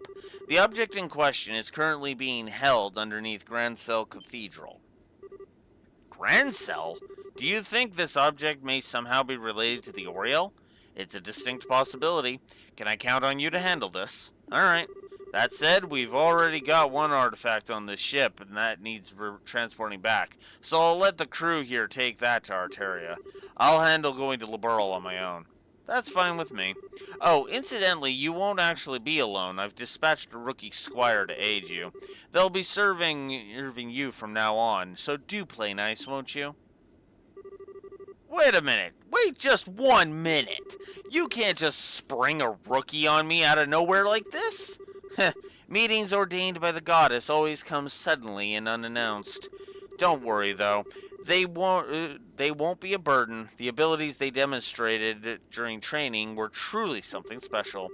S1: The object in question is currently being held underneath Grand Cell Cathedral. Grand Cell? Do you think this object may somehow be related to the Oriel? It's a distinct possibility. Can I count on you to handle this? Alright. That said, we've already got one artifact on this ship, and that needs transporting back. So I'll let the crew here take that to Arteria. I'll handle going to Liberl on my own. That's fine with me. Oh, incidentally, you won't actually be alone. I've dispatched a rookie squire to aid you. They'll be serving you from now on, so do play nice, won't you? Wait a minute. Wait just 1 minute. You can't just spring a rookie on me out of nowhere like this. Meetings ordained by the goddess always come suddenly and unannounced. Don't worry, though. They won't be a burden. The abilities they demonstrated during training were truly something special.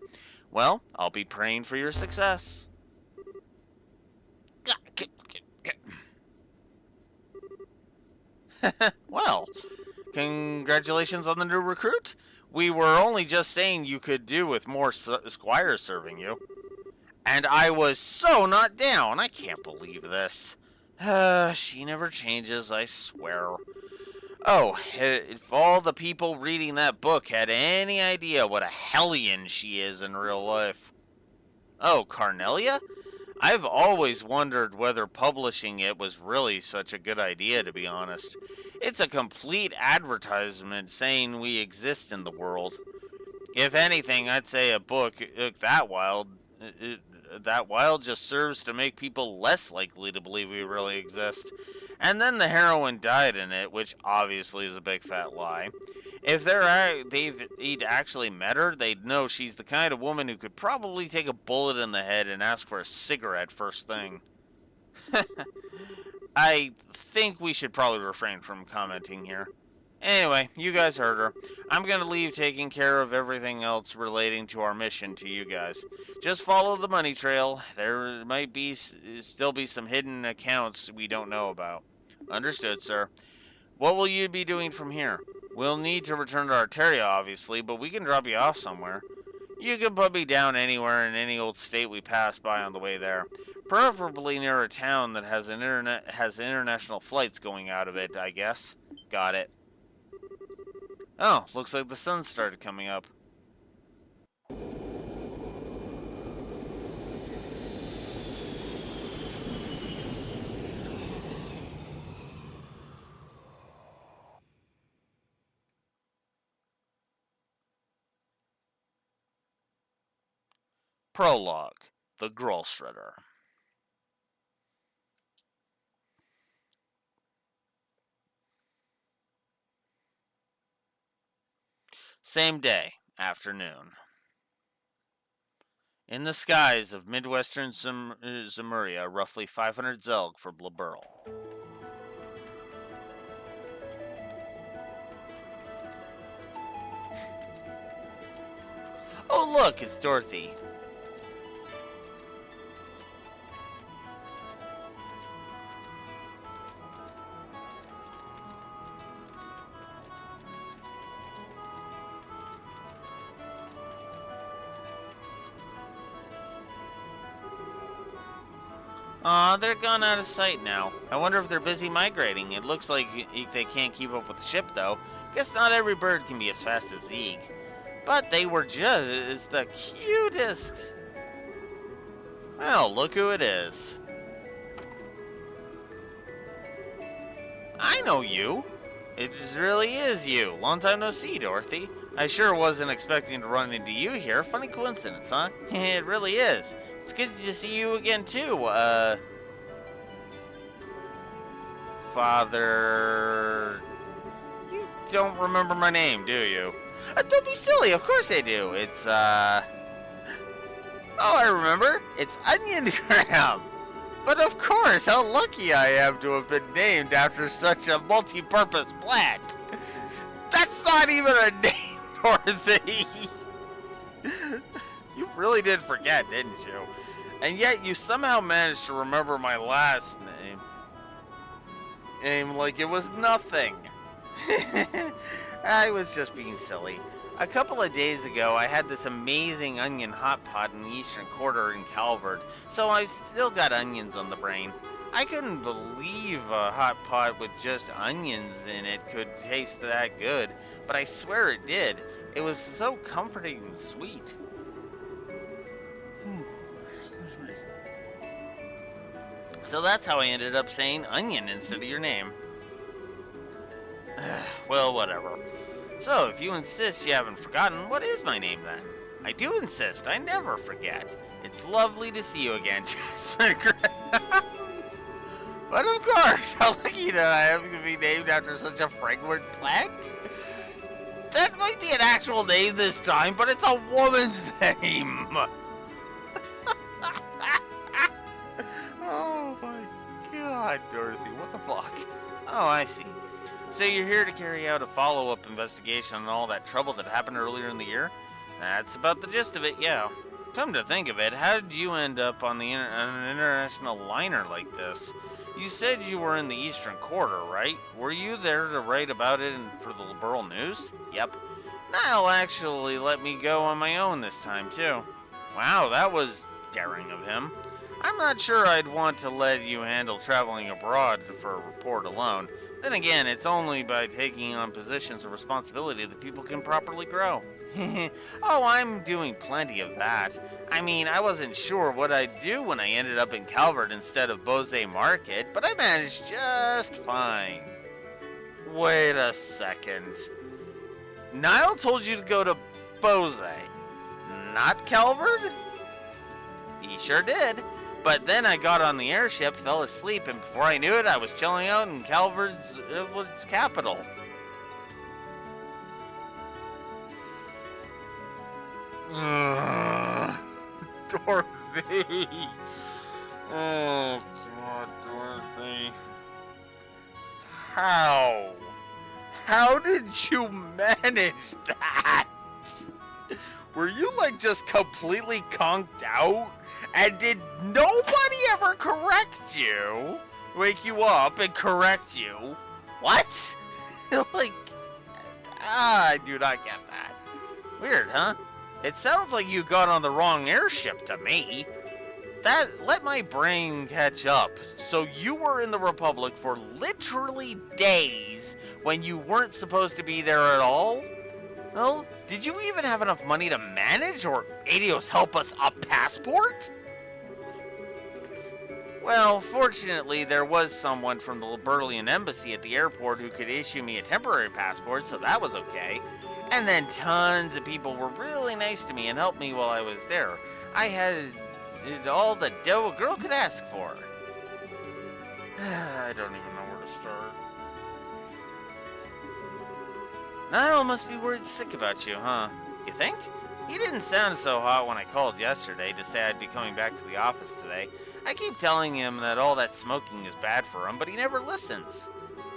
S1: Well, I'll be praying for your success. Well, congratulations on the new recruit. We were only just saying you could do with more squires serving you. And I was so not down. I can't believe this. She never changes, I swear. Oh, if all the people reading that book had any idea what a hellion she is in real life. Oh, Carnelia? I've always wondered whether publishing it was really such a good idea, to be honest. It's a complete advertisement saying we exist in the world. If anything, I'd say a book that wild just serves to make people less likely to believe we really exist. And then the heroine died in it, which obviously is a big fat lie. If they'd actually met her, they'd know she's the kind of woman who could probably take a bullet in the head and ask for a cigarette first thing. I think we should probably refrain from commenting here. Anyway, you guys heard her. I'm gonna leave taking care of everything else relating to our mission to you guys. Just follow the money trail. There might still be some hidden accounts we don't know about. Understood, sir. What will you be doing from here? We'll need to return to Arteria, obviously, but we can drop you off somewhere. You can put me down anywhere in any old state we pass by on the way there. Preferably near a town that has international flights going out of it, I guess. Got it. Oh, looks like the sun started coming up. Prologue: The Grolshredder. Same day, afternoon. In the skies of midwestern Zemuria, roughly 500 Zelg for Blaburl. look, it's Dorothy. Aw, they're gone out of sight now. I wonder if they're busy migrating. It looks like they can't keep up with the ship, though. Guess not every bird can be as fast as Zeke. But they were just the cutest. Well, look who it is. I know you. It just really is you. Long time no see, Dorothy. I sure wasn't expecting to run into you here. Funny coincidence, huh? It really is. It's good to see you again, too. Father... You don't remember my name, do you? Don't be silly, of course I do. It's, Oh, I remember. It's Onion Graham. But of course, how lucky I am to have been named after such a multi-purpose plant. That's not even a name, Dorothy. You really did forget, didn't you? And yet you somehow managed to remember my last name like it was nothing. I was just being silly. A couple of days ago, I had this amazing onion hot pot in the Eastern Quarter in Calvert, so I've still got onions on the brain. I couldn't believe a hot pot with just onions in it could taste that good, but I swear it did. It was so comforting and sweet. So that's how I ended up saying onion instead of your name. Well, whatever. So, if you insist you haven't forgotten, what is my name then? I do insist, I never forget. It's lovely to see you again, Jasmine Graham. But of course, how lucky that I am to be named after such a fragrant plant. That might be an actual name this time, but it's a woman's name. Oh my god, Dorothy, what the fuck? Oh, I see. So you're here to carry out a follow-up investigation on all that trouble that happened earlier in the year? That's about the gist of it, yeah. Come to think of it, how did you end up on an international liner like this? You said you were in the Eastern Quarter, right? Were you there to write about it for the Liberal News? Yep. Niall actually let me go on my own this time, too. Wow, that was daring of him. I'm not sure I'd want to let you handle traveling abroad for a report alone. Then again, it's only by taking on positions of responsibility that people can properly grow. Oh, I'm doing plenty of that. I mean, I wasn't sure what I'd do when I ended up in Calvert instead of Bose Market, but I managed just fine. Wait a second. Niall told you to go to Bose, not Calvert? He sure did. But then I got on the airship, fell asleep, and before I knew it, I was chilling out in Calvert's capital. Dorothy. Oh, God, Dorothy. How? How did you manage that? Were you, like, just completely conked out? And did nobody ever correct you? Wake you up and correct you? What? Like, I do not get that. Weird, huh? It sounds like you got on the wrong airship to me. Let my brain catch up. So you were in the Republic for literally days when you weren't supposed to be there at all? Well, did you even have enough money to manage, or Adios help us a passport? Well, fortunately, there was someone from the Liberalian embassy at the airport who could issue me a temporary passport, so that was okay. And then tons of people were really nice to me and helped me while I was there. I had all the dough a girl could ask for. I don't even know where to start. Niall must be worried sick about you, huh? You think? He didn't sound so hot when I called yesterday to say I'd be coming back to the office today. I keep telling him that all that smoking is bad for him, but he never listens.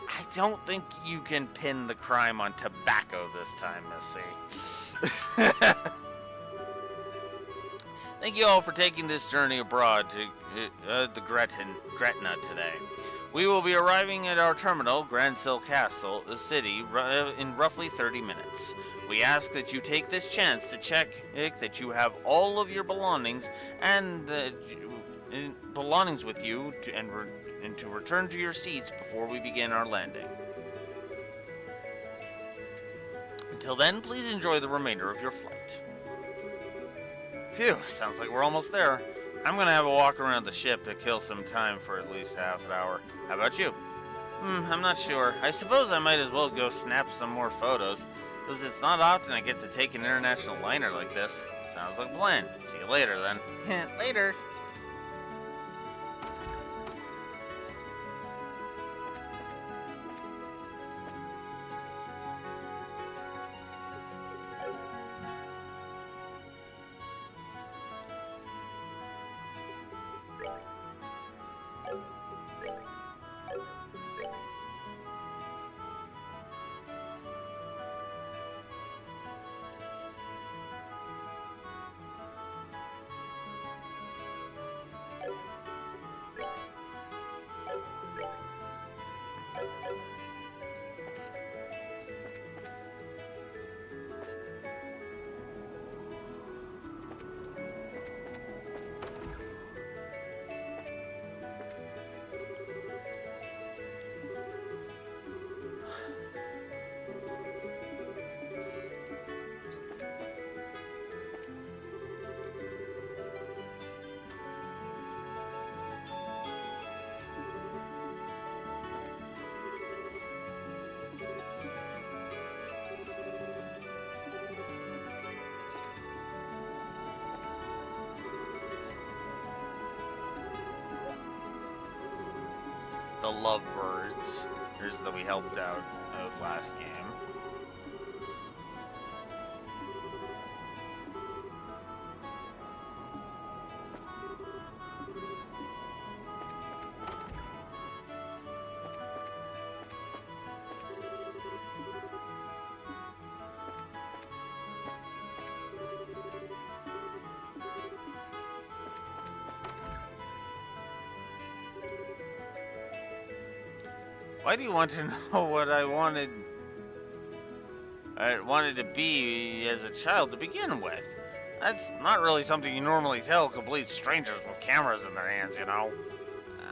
S1: I don't think you can pin the crime on tobacco this time, Missy. Thank you all for taking this journey abroad to the Gretna today. We will be arriving at our terminal, Grandsill Castle, the city, in roughly 30 minutes. We ask that you take this chance to check that you have all of your belongings and belongings with you and to return to your seats before we begin our landing. Until then, please enjoy the remainder of your flight. Phew, sounds like we're almost there. I'm gonna have a walk around the ship to kill some time for at least half an hour. How about you? I'm not sure. I suppose I might as well go snap some more photos, because it's not often I get to take an international liner like this. Sounds like a plan. See you later, then. Later. The Lovebirds. Here's that we helped out last game. Why do you want to know what I wanted to be as a child to begin with? That's not really something you normally tell complete strangers with cameras in their hands, you know.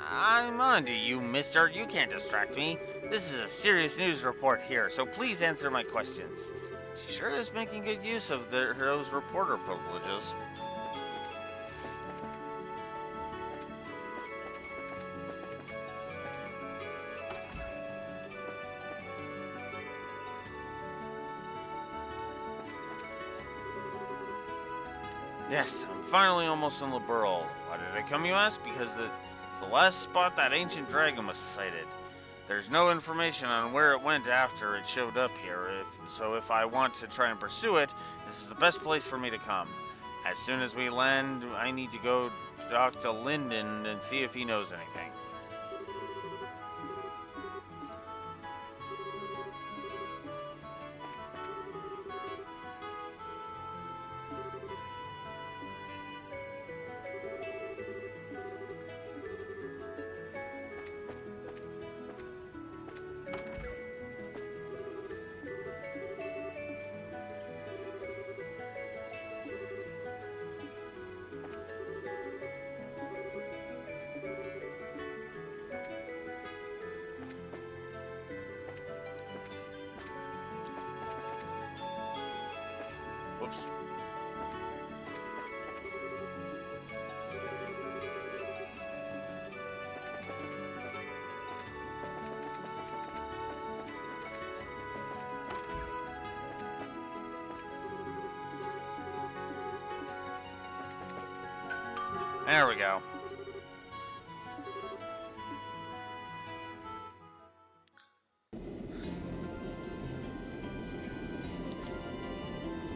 S1: I'm on to you, mister. You can't distract me. This is a serious news report here, so please answer my questions. She sure is making good use of those reporter privileges. Yes, I'm finally almost in Liberal. Why did I come, you ask? Because it's the last spot that ancient dragon was sighted. There's no information on where it went after it showed up here, so if I want to try and pursue it, this is the best place for me to come. As soon as we land, I need to go talk to Lyndon and see if he knows anything. Whoops. There we go.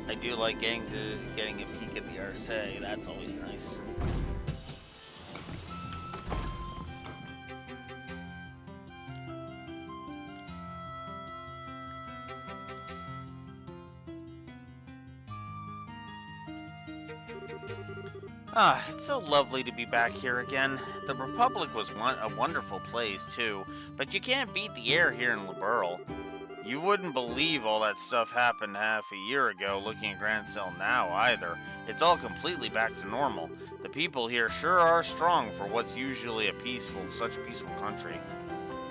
S1: I do like getting a peek at the RSA. That's always nice. Ah, it's so lovely to be back here again. The Republic was a wonderful place, too, but you can't beat the air here in Liberl. You wouldn't believe all that stuff happened half a year ago looking at Grand Cell now, either. It's all completely back to normal. The people here sure are strong for what's usually such a peaceful country.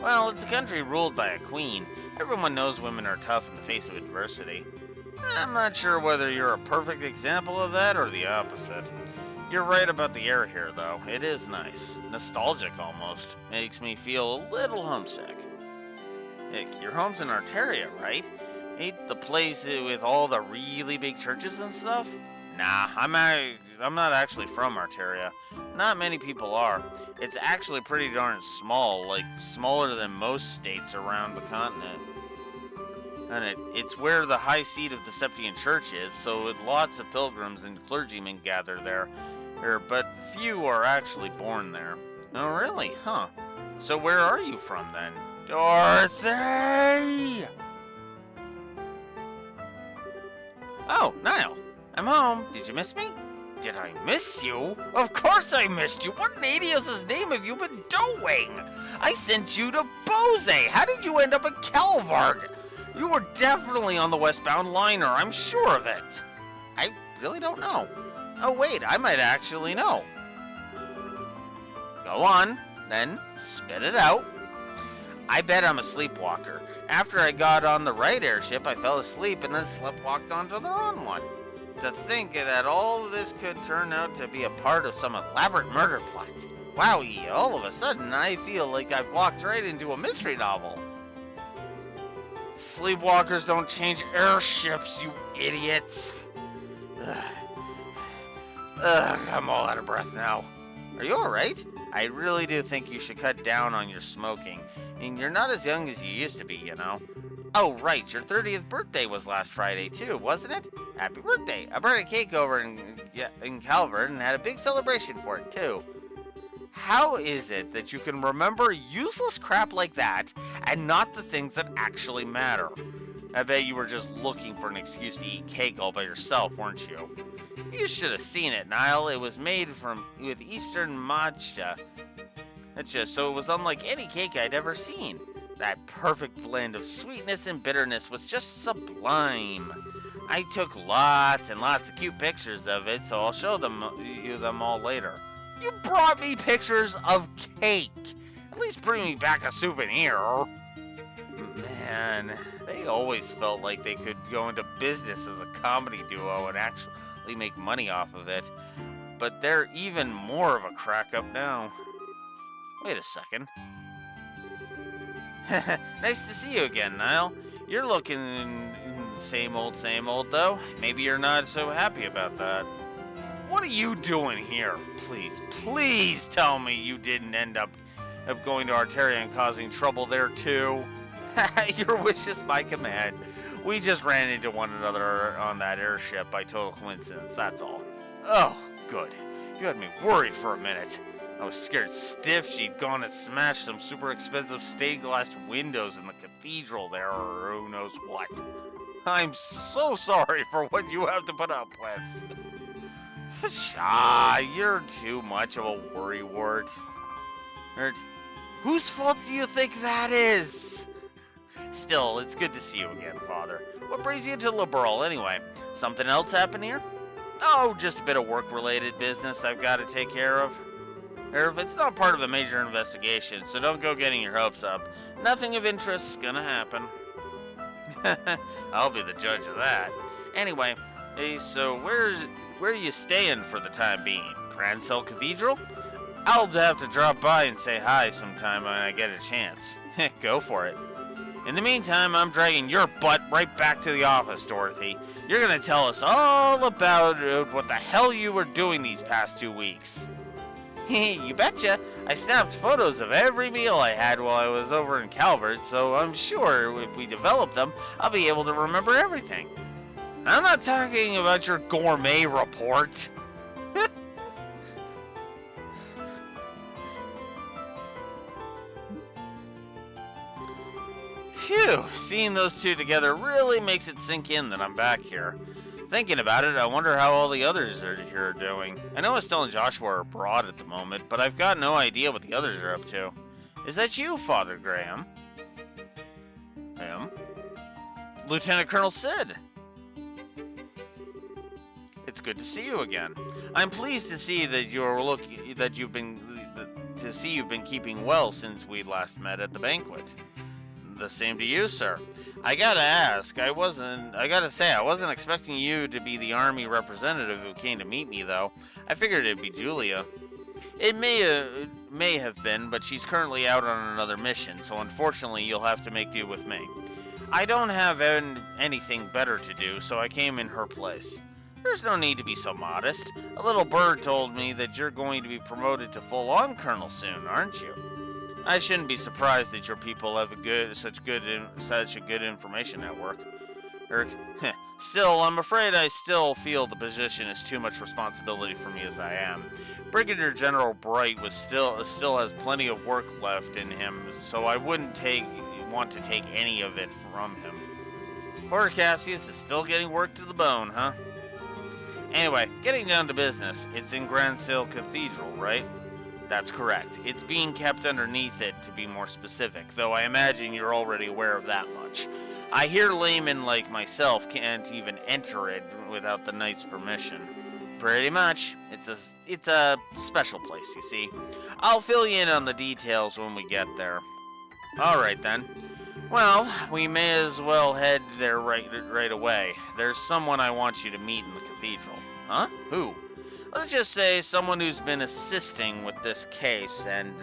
S1: Well, it's a country ruled by a queen. Everyone knows women are tough in the face of adversity. I'm not sure whether you're a perfect example of that or the opposite. You're right about the air here, though. It is nice. Nostalgic, almost. Makes me feel a little homesick. Nick, your home's in Arteria, right? Ain't the place with all the really big churches and stuff? Nah, I'm not actually from Arteria. Not many people are. It's actually pretty darn small, like smaller than most states around the continent. And it's where the high seat of the Septian Church is, so lots of pilgrims and clergymen gather there. But few are actually born there. Oh, really? Huh. So where are you from, then? Dorothy! Oh, Niall. I'm home. Did you miss me? Did I miss you? Of course I missed you. What in Adios' name have you been doing? I sent you to Bose. How did you end up at Calvard? You were definitely on the westbound liner, I'm sure of it. I really don't know. Oh, wait, I might actually know. Go on, then spit it out. I bet I'm a sleepwalker. After I got on the right airship, I fell asleep and then sleptwalked onto the wrong one. To think that all of this could turn out to be a part of some elaborate murder plot. Wowie, all of a sudden I feel like I've walked right into a mystery novel. Sleepwalkers don't change airships, you idiots. Ugh, I'm all out of breath now. Are you alright? I really do think you should cut down on your smoking. And you're not as young as you used to be, you know. Oh, right, your 30th birthday was last Friday, too, wasn't it? Happy birthday. I brought a cake over in Calvert and had a big celebration for it, too. How is it that you can remember useless crap like that and not the things that actually matter? I bet you were just looking for an excuse to eat cake all by yourself, weren't you? You should have seen it, Niall. It was made with Eastern matcha. So it was unlike any cake I'd ever seen. That perfect blend of sweetness and bitterness was just sublime. I took lots and lots of cute pictures of it, so I'll show you them all later. You brought me pictures of cake. At least bring me back a souvenir. Man, they always felt like they could go into business as a comedy duo and actually make money off of it. But they're even more of a crack up now. Wait a second. Nice to see you again, Niall. You're looking same old, though. Maybe you're not so happy about that. What are you doing here? Please tell me you didn't end up going to Arteria and causing trouble there, too. Your wish is my command. We just ran into one another on that airship by total coincidence, that's all. Oh, good. You had me worried for a minute. I was scared stiff she'd gone and smashed some super expensive stained glass windows in the cathedral there, or who knows what. I'm so sorry for what you have to put up with. You're too much of a worrywart. Whose fault do you think that is? Still, it's good to see you again, Father. What brings you to Liberl, anyway? Something else happen here? Oh, just a bit of work-related business I've got to take care of. Irv, it's not part of a major investigation, so don't go getting your hopes up. Nothing of interest's gonna happen. I'll be the judge of that. Anyway, so where are you staying for the time being? Grand Cell Cathedral? I'll have to drop by and say hi sometime when I get a chance. Go for it. In the meantime, I'm dragging your butt right back to the office, Dorothy. You're gonna tell us all about what the hell you were doing these past 2 weeks. You betcha. I snapped photos of every meal I had while I was over in Calvert, so I'm sure if we develop them, I'll be able to remember everything. I'm not talking about your gourmet report. Phew, seeing those two together really makes it sink in that I'm back here. Thinking about it, I wonder how all the others here are doing. I know Estelle and Joshua are abroad at the moment, but I've got no idea what the others are up to. Is that you, Father Graham? Him? Lieutenant Colonel Sid. It's good to see you again. I'm pleased to see that you've been keeping well since we last met at the banquet. The same to you, sir. I gotta say, I wasn't expecting you to be the army representative who came to meet me, though. I figured it'd be Julia. It may have been, but she's currently out on another mission, so unfortunately you'll have to make do with me. I don't have anything better to do, so I came in her place. There's no need to be so modest. A little bird told me that you're going to be promoted to full-on colonel soon, aren't you? I shouldn't be surprised that your people have such a good information network. Still, I'm afraid I still feel the position is too much responsibility for me as I am. Brigadier General Bright still has plenty of work left in him, so I wouldn't want to take any of it from him. Poor Cassius is still getting worked to the bone, huh? Anyway, getting down to business, it's in Grand Sale Cathedral, right? That's correct. It's being kept underneath it, to be more specific, though I imagine you're already aware of that much. I hear laymen like myself can't even enter it without the knight's permission. Pretty much. It's a special place, you see. I'll fill you in on the details when we get there. Alright then. Well, we may as well head there right away. There's someone I want you to meet in the cathedral. Huh? Who? Let's just say someone who's been assisting with this case and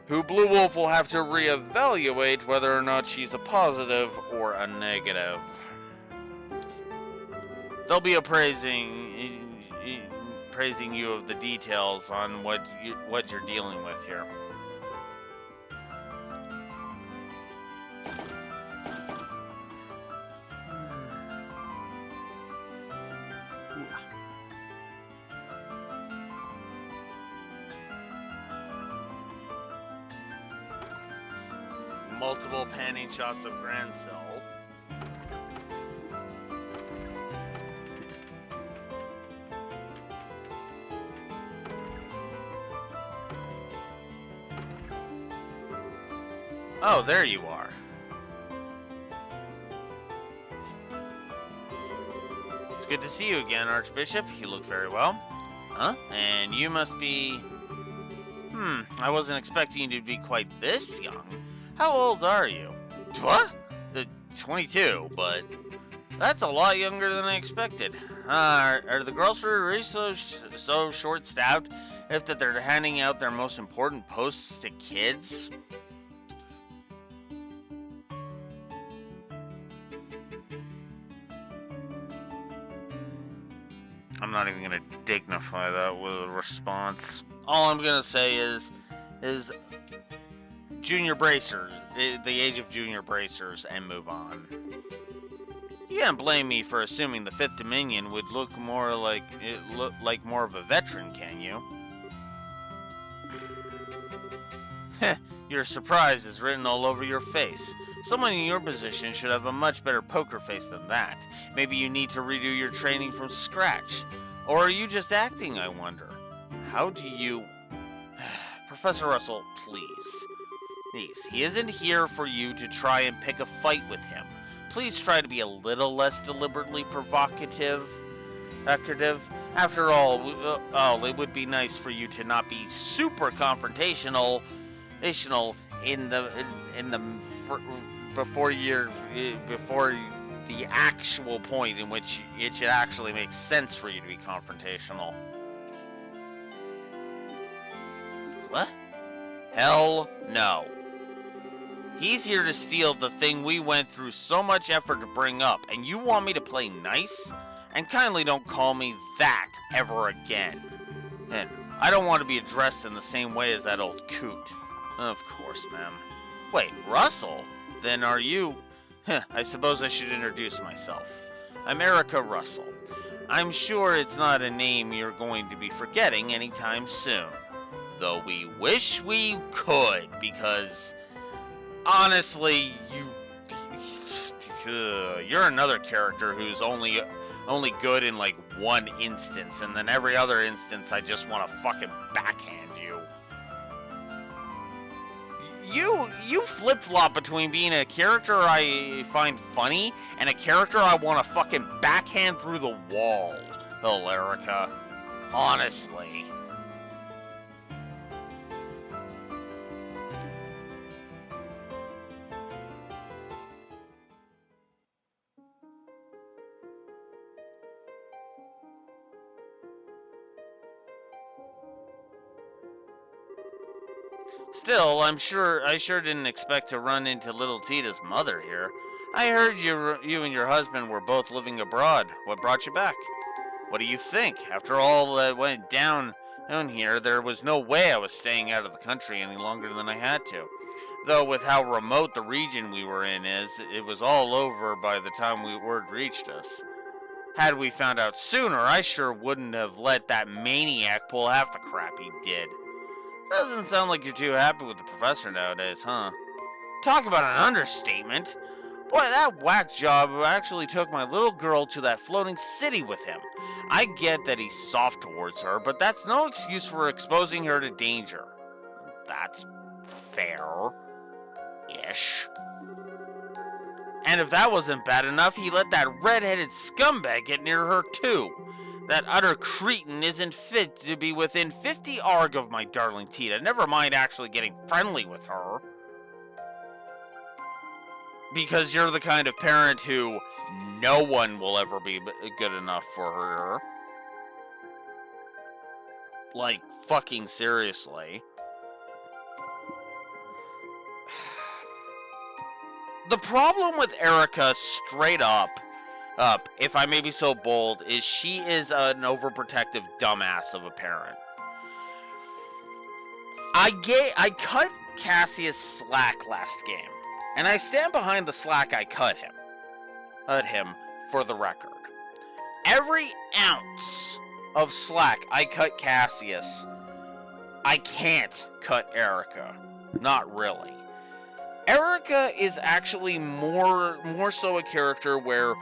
S1: who Blue Wolf will have to reevaluate whether or not she's a positive or a negative. They'll be appraising you of the details on what you're dealing with here. Multiple panning shots of Grand Cell. Oh, there you are. It's good to see you again, Archbishop. You look very well. Huh? And you must be... I wasn't expecting you to be quite this young. How old are you? What? 22, but that's a lot younger than I expected. Are the girls really so short-staffed if that they're handing out their most important posts to kids? I'm not even gonna dignify that with a response. All I'm gonna say is junior bracers, the age of junior bracers, and move on. You can't blame me for assuming the Fifth Dominion would look more like more of a veteran, can you? Your surprise is written all over your face. Someone in your position should have a much better poker face than that. Maybe you need to redo your training from scratch. Or are you just acting, I wonder? How do you... Professor Russell, please. Please, he isn't here for you to try and pick a fight with him. Please try to be a little less deliberately provocative. After all, it would be nice for you to not be super confrontational before the actual point in which it should actually make sense for you to be confrontational. What? Hell no. He's here to steal the thing we went through so much effort to bring up, and you want me to play nice? And kindly don't call me that ever again. And I don't want to be addressed in the same way as that old coot. Of course, ma'am. Wait, Russell? Then are you... I suppose I should introduce myself. I'm Erica Russell. I'm sure it's not a name you're going to be forgetting anytime soon. Though we wish we could, because... honestly, you're another character who's only only good in like one instance, and then every other instance I just want to fucking backhand you. You flip-flop between being a character I find funny and a character I want to fucking backhand through the wall, Hilarica. Honestly. Still, I sure didn't expect to run into little Tita's mother here. I heard you and your husband were both living abroad. What brought you back? What do you think? After all that went down here, there was no way I was staying out of the country any longer than I had to. Though with how remote the region we were in is, it was all over by the time word reached us. Had we found out sooner, I sure wouldn't have let that maniac pull half the crap he did. Doesn't sound like you're too happy with the professor nowadays, huh? Talk about an understatement. Boy, that whack job actually took my little girl to that floating city with him. I get that he's soft towards her, but that's no excuse for exposing her to danger. That's fair-ish. And if that wasn't bad enough, he let that red-headed scumbag get near her too. That utter cretin isn't fit to be within 50 arg of my darling Tita, never mind actually getting friendly with her. Because you're the kind of parent who no one will ever be good enough for her. Like, fucking seriously. The problem with Erica, straight up, if I may be so bold, is she is an overprotective dumbass of a parent. I cut Cassius slack last game, and I stand behind the slack I cut him for the record. Every ounce of slack I cut Cassius, I can't cut Erica. Not really. Erica is actually more so a character where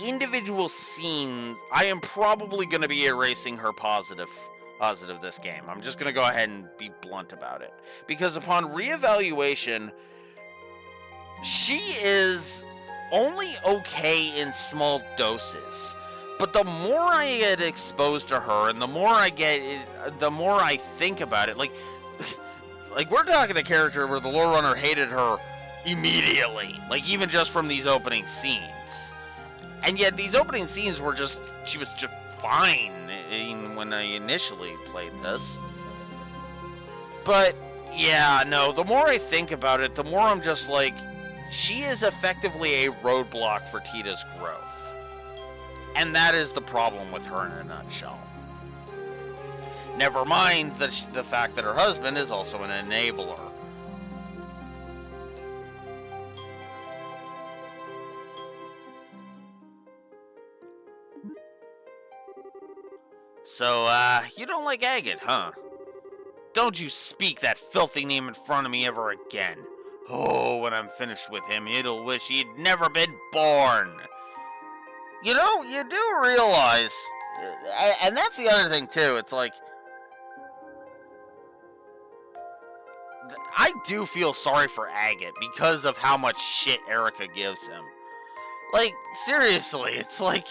S1: individual scenes, I am probably going to be erasing her positive this game. I'm just going to go ahead and be blunt about it. Because upon reevaluation, she is only okay in small doses. But the more I get exposed to her and the more I think about it, like we're talking a character where the lore runner hated her immediately, like even just from these opening scenes. And yet these opening scenes were she was just fine when I initially played this. But yeah, no, the more I think about it, the more I'm just like, she is effectively a roadblock for Tita's growth. And that is the problem with her in a nutshell. Never mind the fact that her husband is also an enabler. So, you don't like Agate, huh? Don't you speak that filthy name in front of me ever again. Oh, when I'm finished with him, he'll wish he'd never been born. You know, you do realize, and that's the other thing too, it's like, I do feel sorry for Agate because of how much shit Erica gives him. Like, seriously, it's like,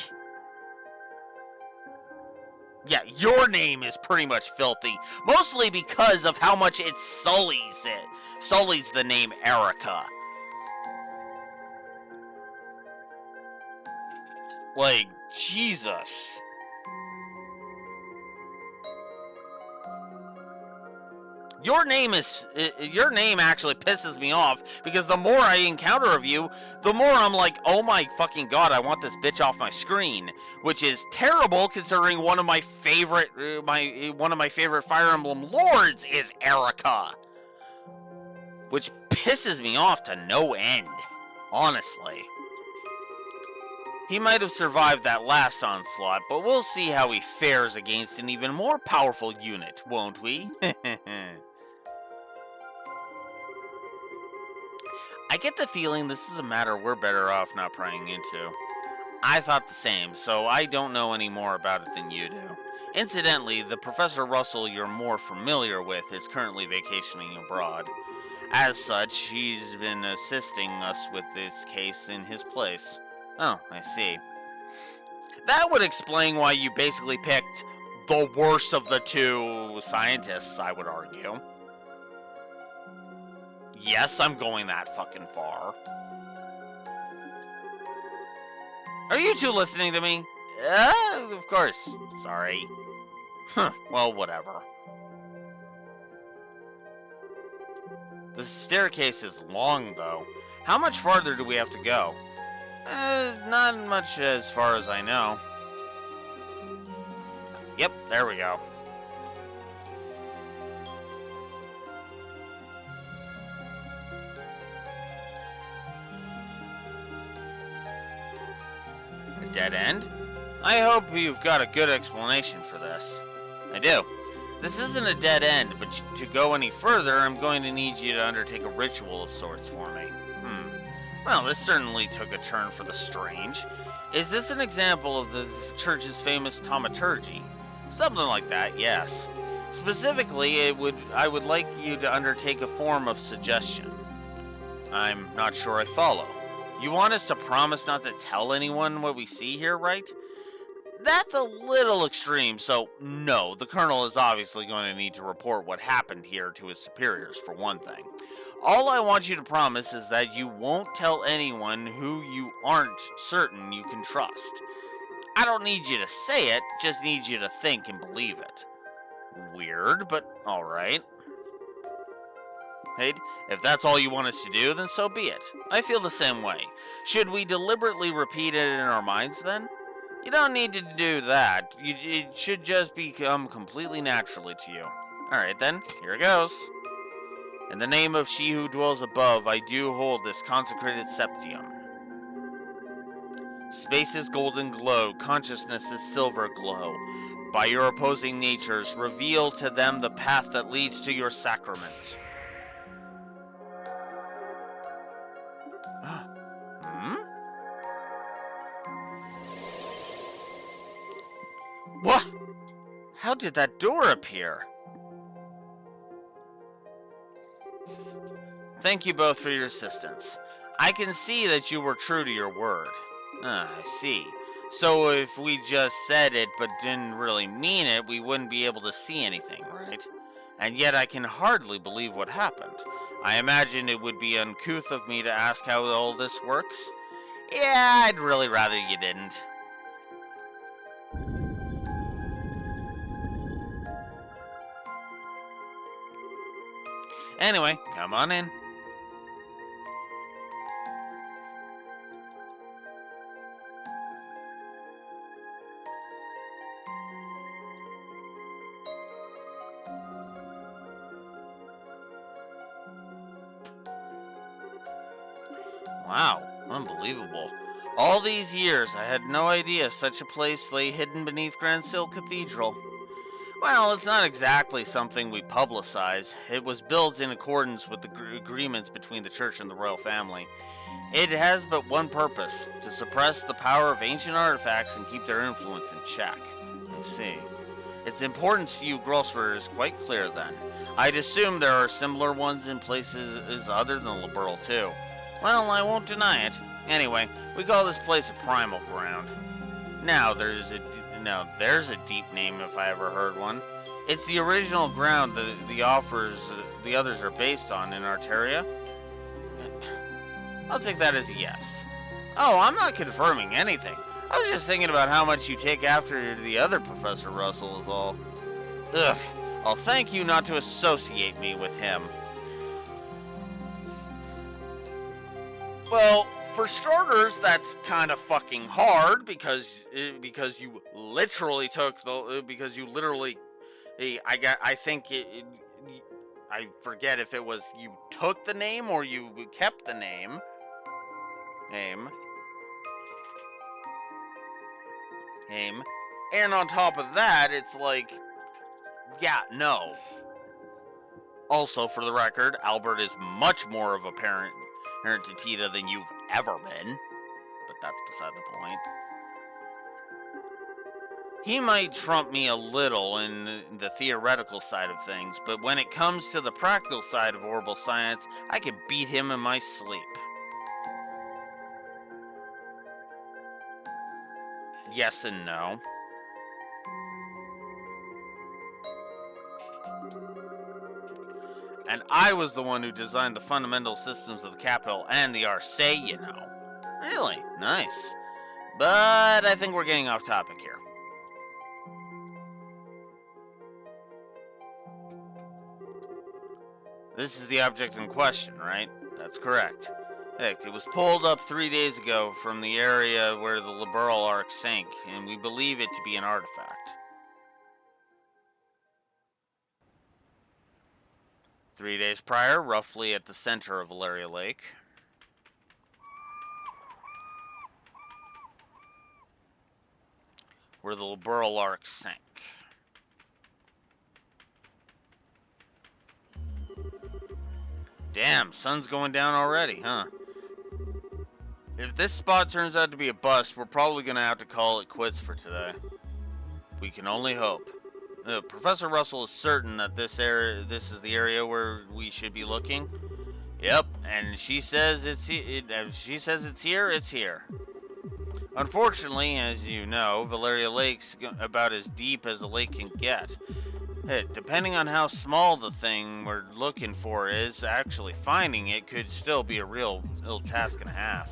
S1: yeah, your name is pretty much filthy, mostly because of how much it sullies the name Erica. Like, Jesus. Your name actually pisses me off, because the more I encounter of you, the more I'm like, oh my fucking god, I want this bitch off my screen, which is terrible considering one of my favorite Fire Emblem lords is Erica, which pisses me off to no end, honestly. He might have survived that last onslaught, but we'll see how he fares against an even more powerful unit, won't we? I get the feeling this is a matter we're better off not prying into. I thought the same, so I don't know any more about it than you do. Incidentally, the Professor Russell you're more familiar with is currently vacationing abroad. As such, he's been assisting us with this case in his place. Oh, I see. That would explain why you basically picked the worst of the two scientists, I would argue. Yes, I'm going that fucking far. Are you two listening to me? Of course. Sorry. Huh, well, whatever. The staircase is long, though. How much farther do we have to go? Not much as far as I know. Yep, there we go. A dead end? I hope you've got a good explanation for this. I do. This isn't a dead end, but to go any further, I'm going to need you to undertake a ritual of sorts for me. Well, this certainly took a turn for the strange. Is this an example of the church's famous thaumaturgy? Something like that, yes. Specifically, I would like you to undertake a form of suggestion. I'm not sure I follow. You want us to promise not to tell anyone what we see here, right? That's a little extreme, so no, the Colonel is obviously going to need to report what happened here to his superiors, for one thing. All I want you to promise is that you won't tell anyone who you aren't certain you can trust. I don't need you to say it, just need you to think and believe it. Weird, but alright. Hey, if that's all you want us to do, then so be it. I feel the same way. Should we deliberately repeat it in our minds, then? You don't need to do that. It should just become completely naturally to you. Alright then, here it goes. In the name of she who dwells above, I do hold this consecrated septium. Space is golden glow, consciousness is silver glow. By your opposing natures, reveal to them the path that leads to your sacrament. What? How did that door appear? Thank you both for your assistance. I can see that you were true to your word. I see. So if we just said it but didn't really mean it, we wouldn't be able to see anything, right? And yet I can hardly believe what happened. I imagine it would be uncouth of me to ask how all this works. Yeah, I'd really rather you didn't. Anyway, come on in. Wow, unbelievable. All these years, I had no idea such a place lay hidden beneath Grand Sill Cathedral. Well, it's not exactly something we publicize. It was built in accordance with the agreements between the church and the royal family. It has but one purpose, to suppress the power of ancient artifacts and keep their influence in check. I see. Its importance to you Grosser is quite clear then. I'd assume there are similar ones in places other than Liberal too. Well, I won't deny it. Anyway, we call this place a primal ground. Now, there's a deep name if I ever heard one. It's the original ground that the others are based on in Arteria. I'll take that as a yes. Oh, I'm not confirming anything. I was just thinking about how much you take after the other Professor Russell is all. Ugh. I'll thank you not to associate me with him. Well, for starters, that's kind of fucking hard because you literally took the I forget if it was you took the name or you kept the name. And on top of that, it's like, yeah, no. Also, for the record, Albert is much more of a parent to Tita than you've ever been. but that's beside the point. He might trump me a little in the theoretical side of things, but when it comes to the practical side of orbital science, I can beat him in my sleep. Yes and no. And I was the one who designed the fundamental systems of the capital and the RC, you know. Really? Nice. But I think we're getting off topic here. This is the object in question, right? That's correct. Heck, it was pulled up 3 days ago from the area where the Liberal Arc sank, and we believe it to be an artifact. 3 days prior, roughly at the center of Valeria Lake, where the Liberal Arc sank. Damn, sun's going down already, huh? If this spot turns out to be a bust, we're probably going to have to call it quits for today. We can only hope. Professor Russell is certain that this is the area where we should be looking. Yep, and she says it's here, it's here. Unfortunately, as you know, Valeria Lake's about as deep as a lake can get. Depending on how small the thing we're looking for is, actually finding it could still be a real task and a half.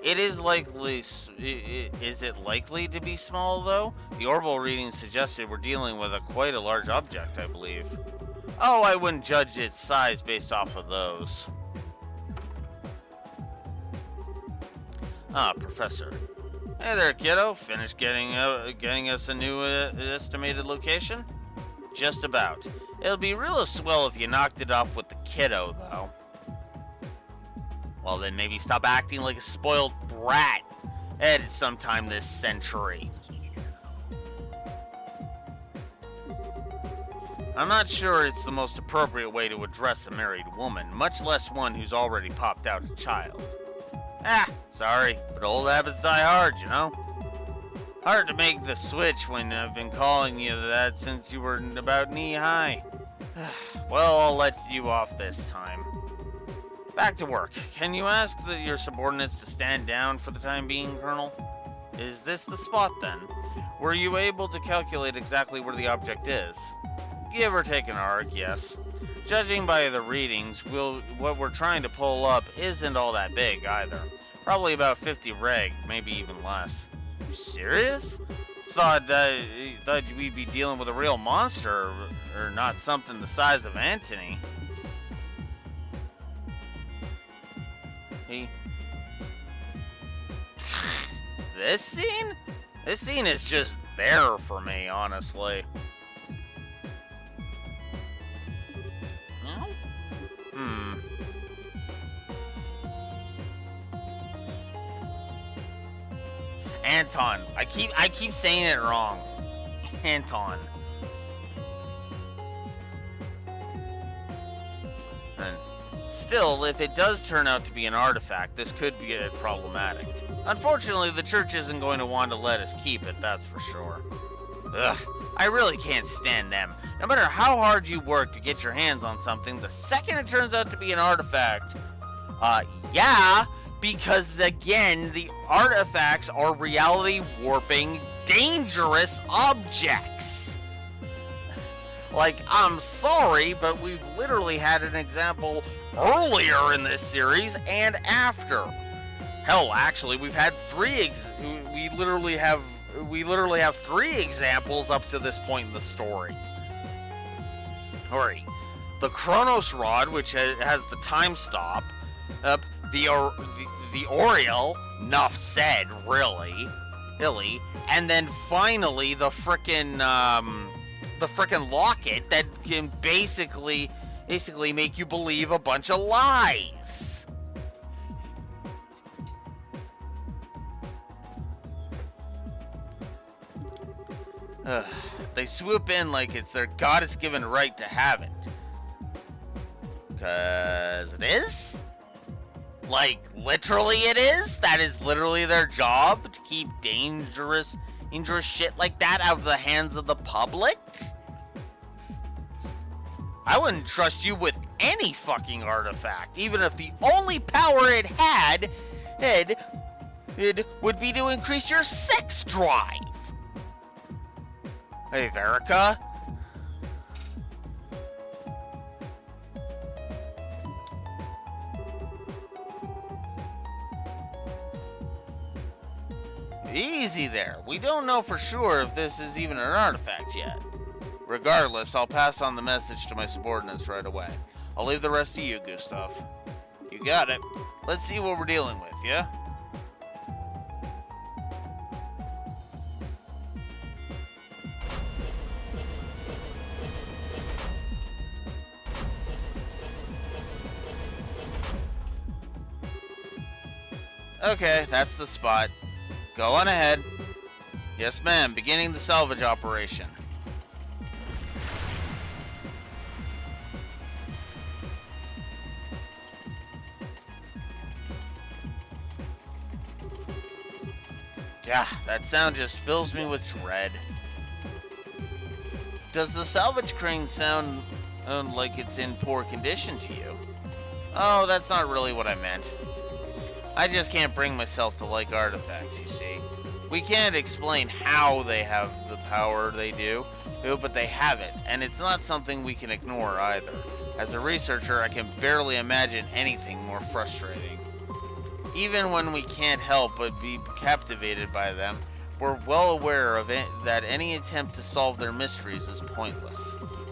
S1: It is likely. Is it likely to be small, though? The orbital readings suggested we're dealing with quite a large object, I believe. Oh, I wouldn't judge its size based off of those. Ah, Professor. Hey there, kiddo. Finished getting us a new estimated location? Just about. It'll be real swell if you knocked it off with the kiddo, though. Well, then maybe stop acting like a spoiled brat. Headed sometime this century. I'm not sure it's the most appropriate way to address a married woman, much less one who's already popped out a child. Sorry, but old habits die hard, you know? Hard to make the switch when I've been calling you that since you were about knee-high. Well, I'll let you off this time. Back to work. Can you ask your subordinates to stand down for the time being, Colonel? Is this the spot, then? Were you able to calculate exactly where the object is? Give or take an arc, yes. Judging by the readings, what we're trying to pull up isn't all that big, either. Probably about 50 reg, maybe even less. You serious? Thought we'd be dealing with a real monster, or not something the size of Antony. This scene? This scene is just there for me, honestly. No? Anton. I keep saying it wrong. Anton. And still, if it does turn out to be an artifact, this could be problematic. Unfortunately, the church isn't going to want to let us keep it, that's for sure. Ugh, I really can't stand them. No matter how hard you work to get your hands on something, the second it turns out to be an artifact, yeah, because again, the artifacts are reality warping, dangerous objects. Like, I'm sorry, but we've literally had an example earlier in this series and after. Hell, actually, we've had we literally have 3 examples up to this point in the story. Alright, the Chronos Rod, which has the time stop, the Oriel, nuff said, really, and then finally the frickin' locket that can basically make you believe a bunch of lies. They swoop in like it's their goddess-given right to have it. 'Cause it is? Like, literally it is? That is literally their job? To keep dangerous shit like that out of the hands of the public? I wouldn't trust you with any fucking artifact, even if the only power it had it would be to increase your sex drive. Hey, Verica? Easy there. We don't know for sure if this is even an artifact yet. Regardless, I'll pass on the message to my subordinates right away. I'll leave the rest to you, Gustav. You got it. Let's see what we're dealing with, yeah? Okay, that's the spot. Go on ahead. Yes, ma'am. Beginning the salvage operation. Yeah, that sound just fills me with dread. Does the salvage crane sound like it's in poor condition to you? Oh, that's not really what I meant. I just can't bring myself to like artifacts, you see. We can't explain how they have the power they do, but they have it, and it's not something we can ignore either. As a researcher, I can barely imagine anything more frustrating. Even when we can't help but be captivated by them, we're well aware of it, that any attempt to solve their mysteries is pointless.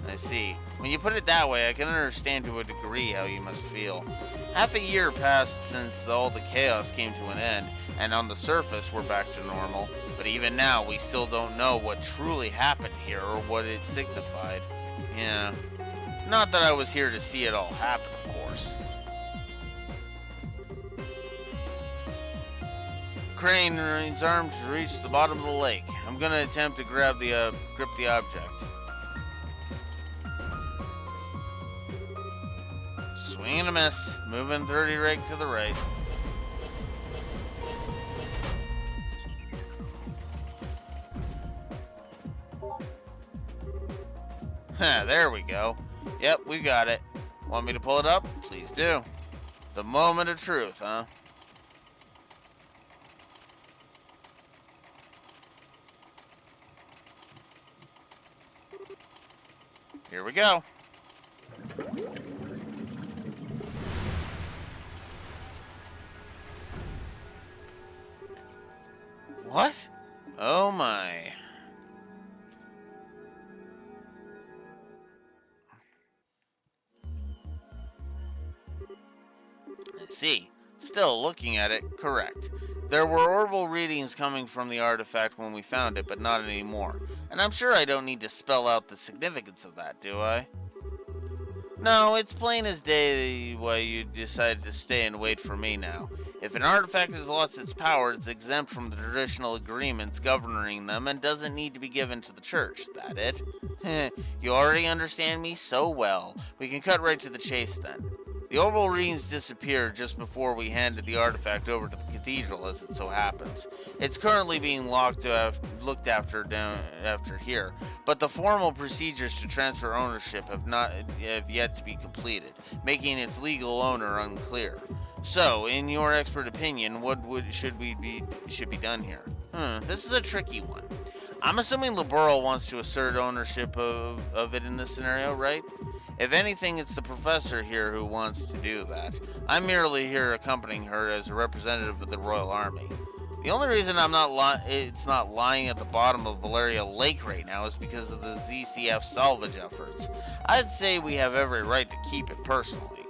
S1: I see. When you put it that way, I can understand to a degree how you must feel. Half a year passed since all the chaos came to an end, and on the surface we're back to normal. But even now, we still don't know what truly happened here or what it signified. Yeah. Not that I was here to see it all happen, of course. Crane's arms reach the bottom of the lake. I'm gonna attempt to grip the object. Swing and a miss. Moving 30 reg to the right. There we go. Yep, we got it. Want me to pull it up? Please do. The moment of truth, huh? Here we go. What? Oh my. I see. Still, looking at it, correct. There were orbital readings coming from the artifact when we found it, but not anymore. And I'm sure I don't need to spell out the significance of that, do I? No, it's plain as day why you decided to stay and wait for me now. If an artifact has lost its power, it's exempt from the traditional agreements governing them and doesn't need to be given to the church. That it? You already understand me so well. We can cut right to the chase then. The orbital readings disappeared just before we handed the artifact over to the cathedral, as it so happens. It's currently being looked after here, but the formal procedures to transfer ownership have yet to be completed, making its legal owner unclear. So, in your expert opinion, what should be done here? This is a tricky one. I'm assuming Liberal wants to assert ownership of it in this scenario, right? If anything, it's the professor here who wants to do that. I'm merely here accompanying her as a representative of the Royal Army. The only reason it's not lying at the bottom of Valeria Lake right now is because of the ZCF salvage efforts. I'd say we have every right to keep it personally.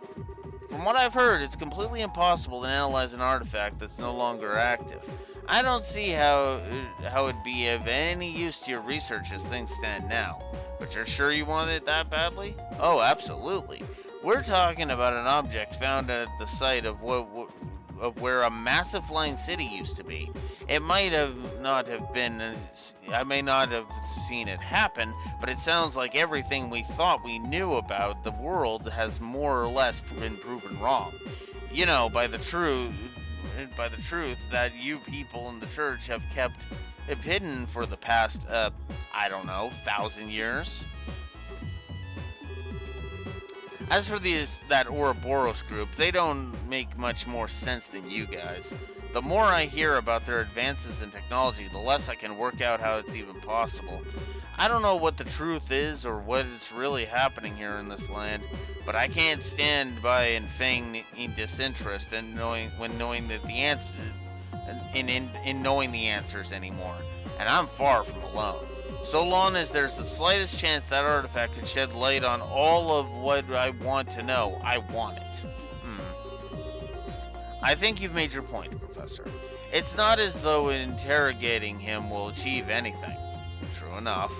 S1: From what I've heard, it's completely impossible to analyze an artifact that's no longer active. I don't see how it'd be of any use to your research as things stand now. But you're sure you want it that badly? Oh, absolutely. We're talking about an object found at the site of where a massive flying city used to be. It might have not have been, I may not have seen it happen, but it sounds like everything we thought we knew about the world has more or less been proven wrong. by the truth that you people in the church have kept it hidden for the past, I don't know, 1,000 years. As for that Ouroboros group, they don't make much more sense than you guys. The more I hear about their advances in technology, the less I can work out how it's even possible. I don't know what the truth is or what is really happening here in this land, but I can't stand by and feign disinterest in knowing that the answer in knowing the answers anymore. And I'm far from alone. So long as there's the slightest chance that artifact could shed light on all of what I want to know, I want it. I think you've made your point, Professor. It's not as though interrogating him will achieve anything. True enough.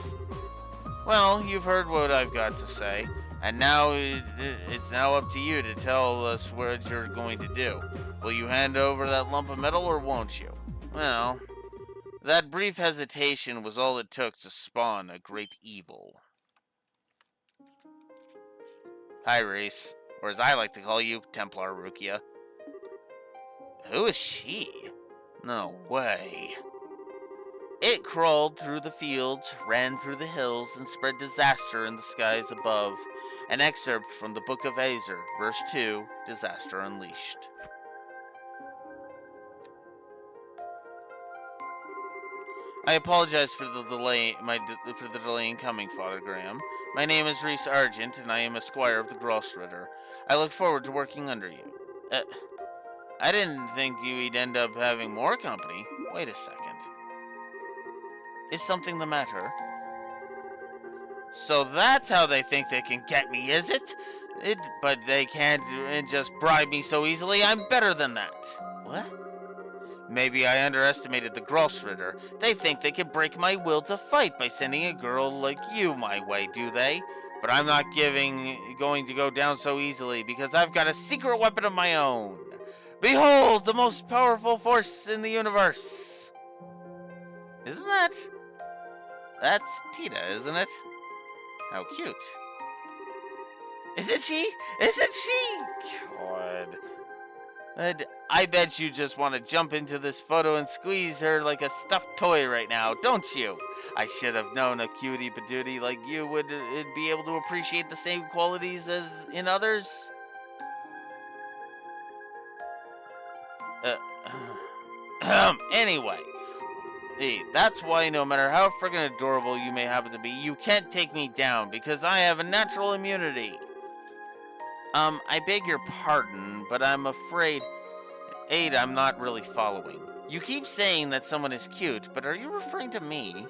S1: Well, you've heard what I've got to say, and now it's now up to you to tell us what you're going to do. Will you hand over that lump of metal or won't you? Well, that brief hesitation was all it took to spawn a great evil. Hi, Reese, or as I like to call you, Templar Rukia. Who is she? No way. It crawled through the fields, ran through the hills, and spread disaster in the skies above. An excerpt from the Book of Azer, verse 2, Disaster Unleashed. I apologize for the delay in coming, Father Graham. My name is Reese Argent, and I am a squire of the Grossritter. I look forward to working under you. I didn't think you'd end up having more company. Wait a second. Is something the matter? So that's how they think they can get me, is it? But they can't just bribe me so easily. I'm better than that. What? Maybe I underestimated the Grossritter. They think they can break my will to fight by sending a girl like you my way, do they? But I'm not going to go down so easily because I've got a secret weapon of my own. Behold, the most powerful force in the universe. Isn't that? That's Tita, isn't it? How cute. Is it she? God. I bet you just want to jump into this photo and squeeze her like a stuffed toy right now, don't you? I should have known a cutie patootie like you would be able to appreciate the same qualities as in others. Anyway. That's why no matter how friggin' adorable you may happen to be, you can't take me down because I have a natural immunity. I beg your pardon, but I'm afraid, I'm not really following. You keep saying that someone is cute, but are you referring to me?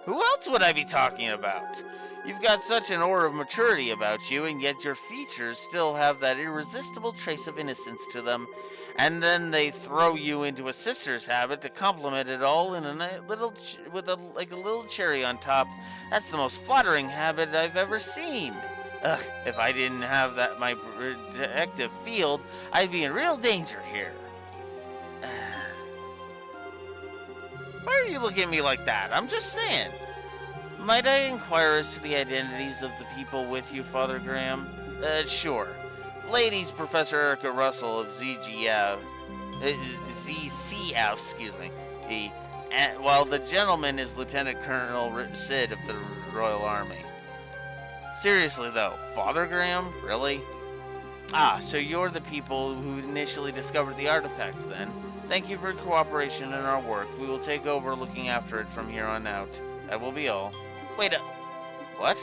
S1: Who else would I be talking about? You've got such an aura of maturity about you, and yet your features still have that irresistible trace of innocence to them. And then they throw you into a sister's habit to complement it all in a little with a little cherry on top. That's the most flattering habit I've ever seen. Ugh, if I didn't have that my protective field, I'd be in real danger here. Why are you looking at me like that? I'm just saying. Might I inquire as to the identities of the people with you, Father Graham? Sure. Ladies, Professor Erica Russell of ZCF, while the gentleman is Lieutenant Colonel Sid of the Royal Army. Seriously though, Father Graham? Really? Ah, so you're the people who initially discovered the artifact then. Thank you for your cooperation in our work. We will take over looking after it from here on out. That will be all. Wait a... What?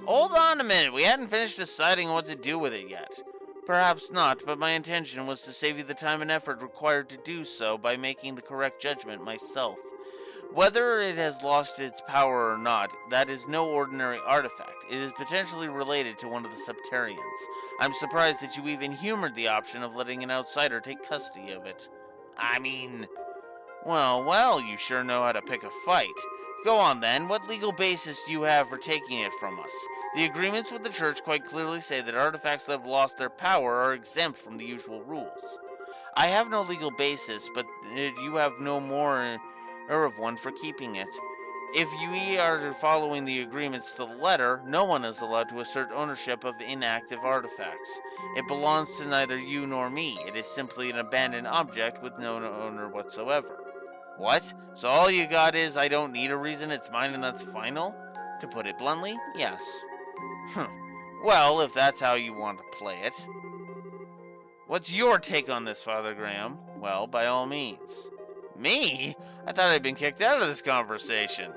S1: Hold on a minute, we hadn't finished deciding what to do with it yet. Perhaps not, but my intention was to save you the time and effort required to do so by making the correct judgment myself. Whether it has lost its power or not, that is no ordinary artifact. It is potentially related to one of the Septarians. I'm surprised that you even humored the option of letting an outsider take custody of it. I mean... Well, you sure know how to pick a fight. Go on then, what legal basis do you have for taking it from us? The agreements with the church quite clearly say that artifacts that have lost their power are exempt from the usual rules. I have no legal basis, but you have no more of one for keeping it. If we are following the agreements to the letter, no one is allowed to assert ownership of inactive artifacts. It belongs to neither you nor me. It is simply an abandoned object with no owner whatsoever. What? So all you got is I don't need a reason, it's mine and that's final? To put it bluntly, yes. Well, if that's how you want to play it. What's your take on this, Father Graham? Well, by all means. Me? I thought I'd been kicked out of this conversation.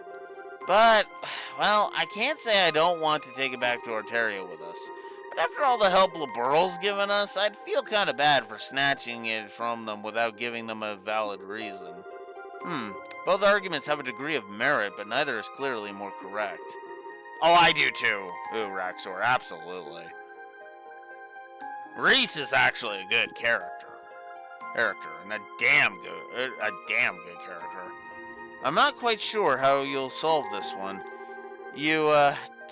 S1: But, well, I can't say I don't want to take it back to Ontario with us. But after all the help LeBurle's given us, I'd feel kind of bad for snatching it from them without giving them a valid reason. Both arguments have a degree of merit, but neither is clearly more correct. Oh, I do too. Ooh, Raxor, absolutely. Reese is actually a good character, and a damn good character. I'm not quite sure how you'll solve this one. You,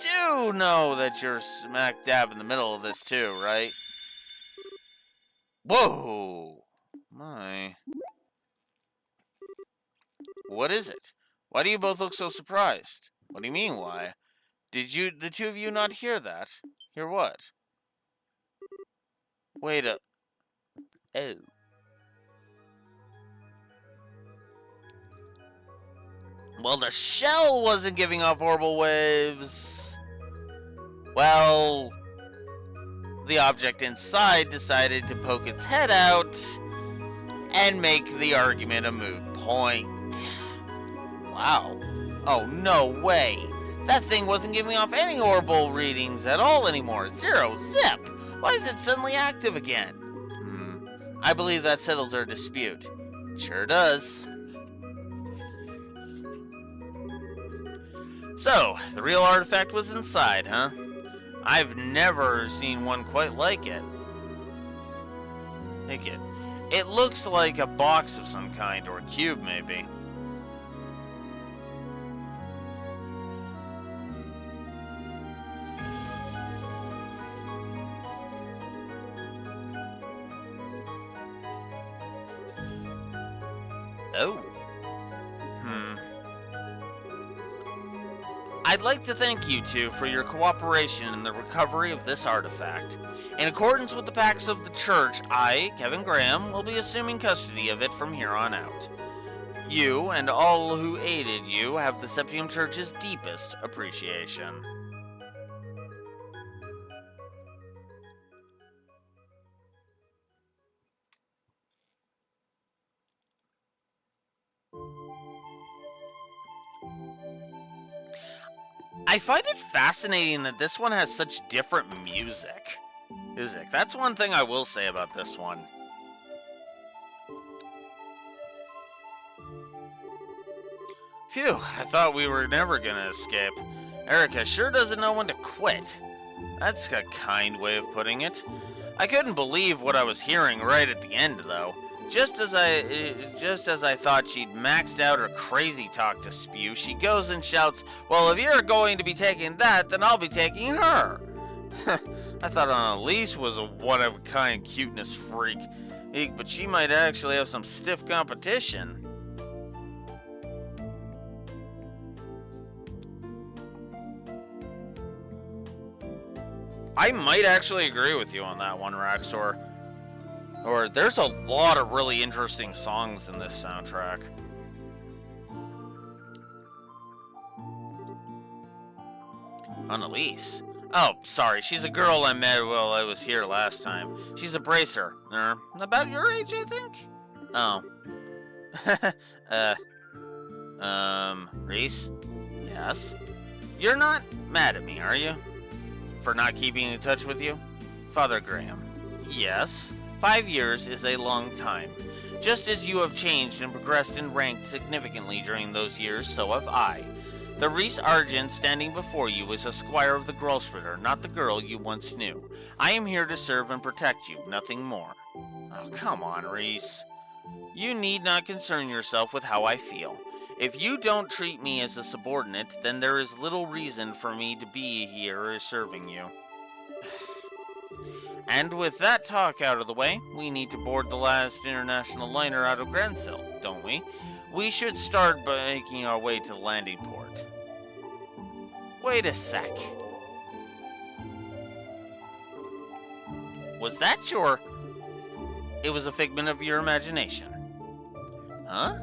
S1: do know that you're smack dab in the middle of this too, right? Whoa! My. What is it? Why do you both look so surprised? What do you mean, why? Did the two of you not hear that? Hear what? Wait a... Oh. Well, the shell wasn't giving off horrible waves. Well, the object inside decided to poke its head out and make the argument a moot point. Wow. Oh, no way. That thing wasn't giving off any horrible readings at all anymore. Zero. Zip. Why is it suddenly active again? I believe that settles our dispute. Sure does. So, the real artifact was inside, huh? I've never seen one quite like it. It looks like a box of some kind, or a cube, maybe. Oh. I'd like to thank you two for your cooperation in the recovery of this artifact. In accordance with the pacts of the church, I, Kevin Graham, will be assuming custody of it from here on out. You and all who aided you have the Septium Church's deepest appreciation. I find it fascinating that this one has such different music. That's one thing I will say about this one. Phew, I thought we were never gonna escape. Erica sure doesn't know when to quit. That's a kind way of putting it. I couldn't believe what I was hearing right at the end, though. Just as I thought she'd maxed out her crazy talk to spew, she goes and shouts, "Well, if you're going to be taking that, then I'll be taking her." I thought Annalise was a one-of-a-kind cuteness freak, but she might actually have some stiff competition. I might actually agree with you on that one, Raxor. Or there's a lot of really interesting songs in this soundtrack. Annalise? Oh, sorry, she's a girl I met while I was here last time. She's a bracer. About your age, I think? Oh. Reese? Yes? You're not mad at me, are you? For not keeping in touch with you? Father Graham? Yes? 5 years is a long time. Just as you have changed and progressed in rank significantly during those years, so have I. The Reese Argent standing before you is a squire of the Grosritter, not the girl you once knew. I am here to serve and protect you, nothing more. Oh, come on, Reese. You need not concern yourself with how I feel. If you don't treat me as a subordinate, then there is little reason for me to be here serving you. And with that talk out of the way, we need to board the last international liner out of Gransill, don't we? We should start by making our way to the landing port. Wait a sec. Was that your... It was a figment of your imagination. Huh?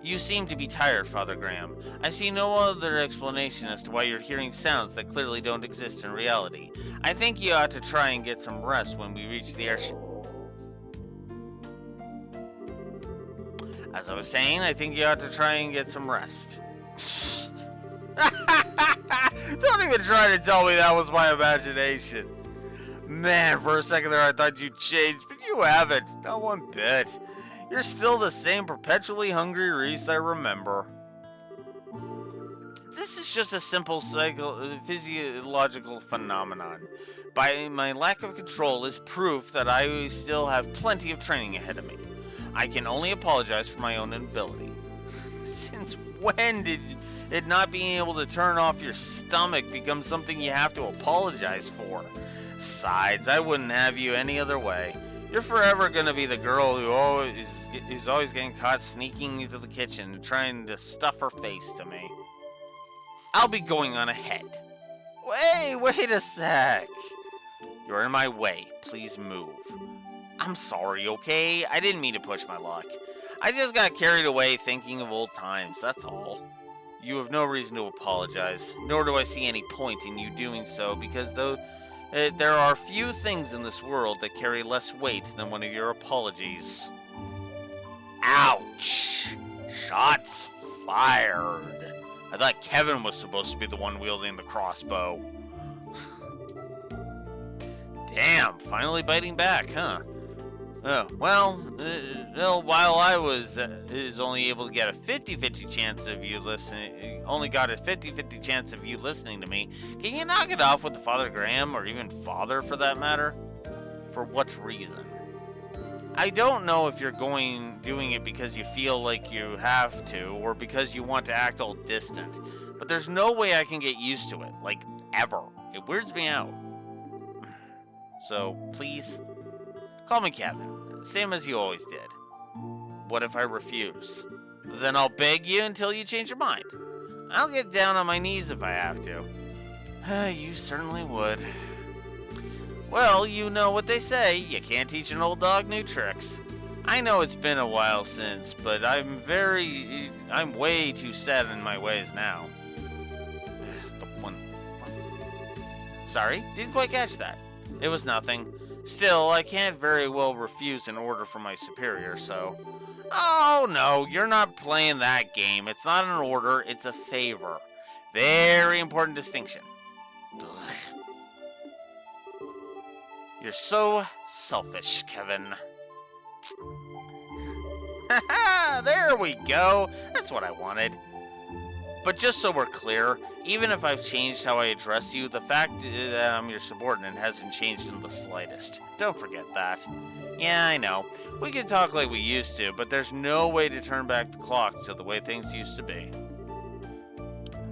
S1: You seem to be tired, Father Graham. I see no other explanation as to why you're hearing sounds that clearly don't exist in reality. I think you ought to try and get some rest when we reach the airship. As I was saying, I think you ought to try and get some rest. Don't even try to tell me that was my imagination. Man, for a second there I thought you changed, but you haven't. Not one bit. You're still the same perpetually hungry Reese I remember. This is just a simple physiological phenomenon. By my lack of control is proof that I still have plenty of training ahead of me. I can only apologize for my own inability. Since when did it not being able to turn off your stomach become something you have to apologize for? Besides, I wouldn't have you any other way. You're forever gonna be the girl who's always getting caught sneaking into the kitchen and trying to stuff her face to me. I'll be going on ahead. Wait a sec. You're in my way. Please move. I'm sorry, okay? I didn't mean to push my luck. I just got carried away thinking of old times, that's all. You have no reason to apologize, nor do I see any point in you doing so, because there are few things in this world that carry less weight than one of your apologies. Ouch! Shots fired. I thought Kevin was supposed to be the one wielding the crossbow. Damn, finally biting back, huh? Well, while I was only able to get a 50-50 chance of you listening, only got a 50-50 chance of you listening to me, can you knock it off with the Father Graham, or even Father for that matter? For what reason? I don't know if you're doing it because you feel like you have to, or because you want to act all distant, but there's no way I can get used to it, like, ever. It weirds me out. So, please, call me Kevin, same as you always did. What if I refuse? Then I'll beg you until you change your mind. I'll get down on my knees if I have to. You certainly would. Well, you know what they say, you can't teach an old dog new tricks. I know it's been a while since, but I'm way too set in my ways now. Sorry, didn't quite catch that. It was nothing. Still, I can't very well refuse an order from my superior, so... Oh, no, you're not playing that game. It's not an order, it's a favor. Very important distinction. Ugh. You're so selfish, Kevin. Haha, there we go. That's what I wanted. But just so we're clear, even if I've changed how I address you, the fact that I'm your subordinate hasn't changed in the slightest. Don't forget that. Yeah, I know. We can talk like we used to, but there's no way to turn back the clock to the way things used to be.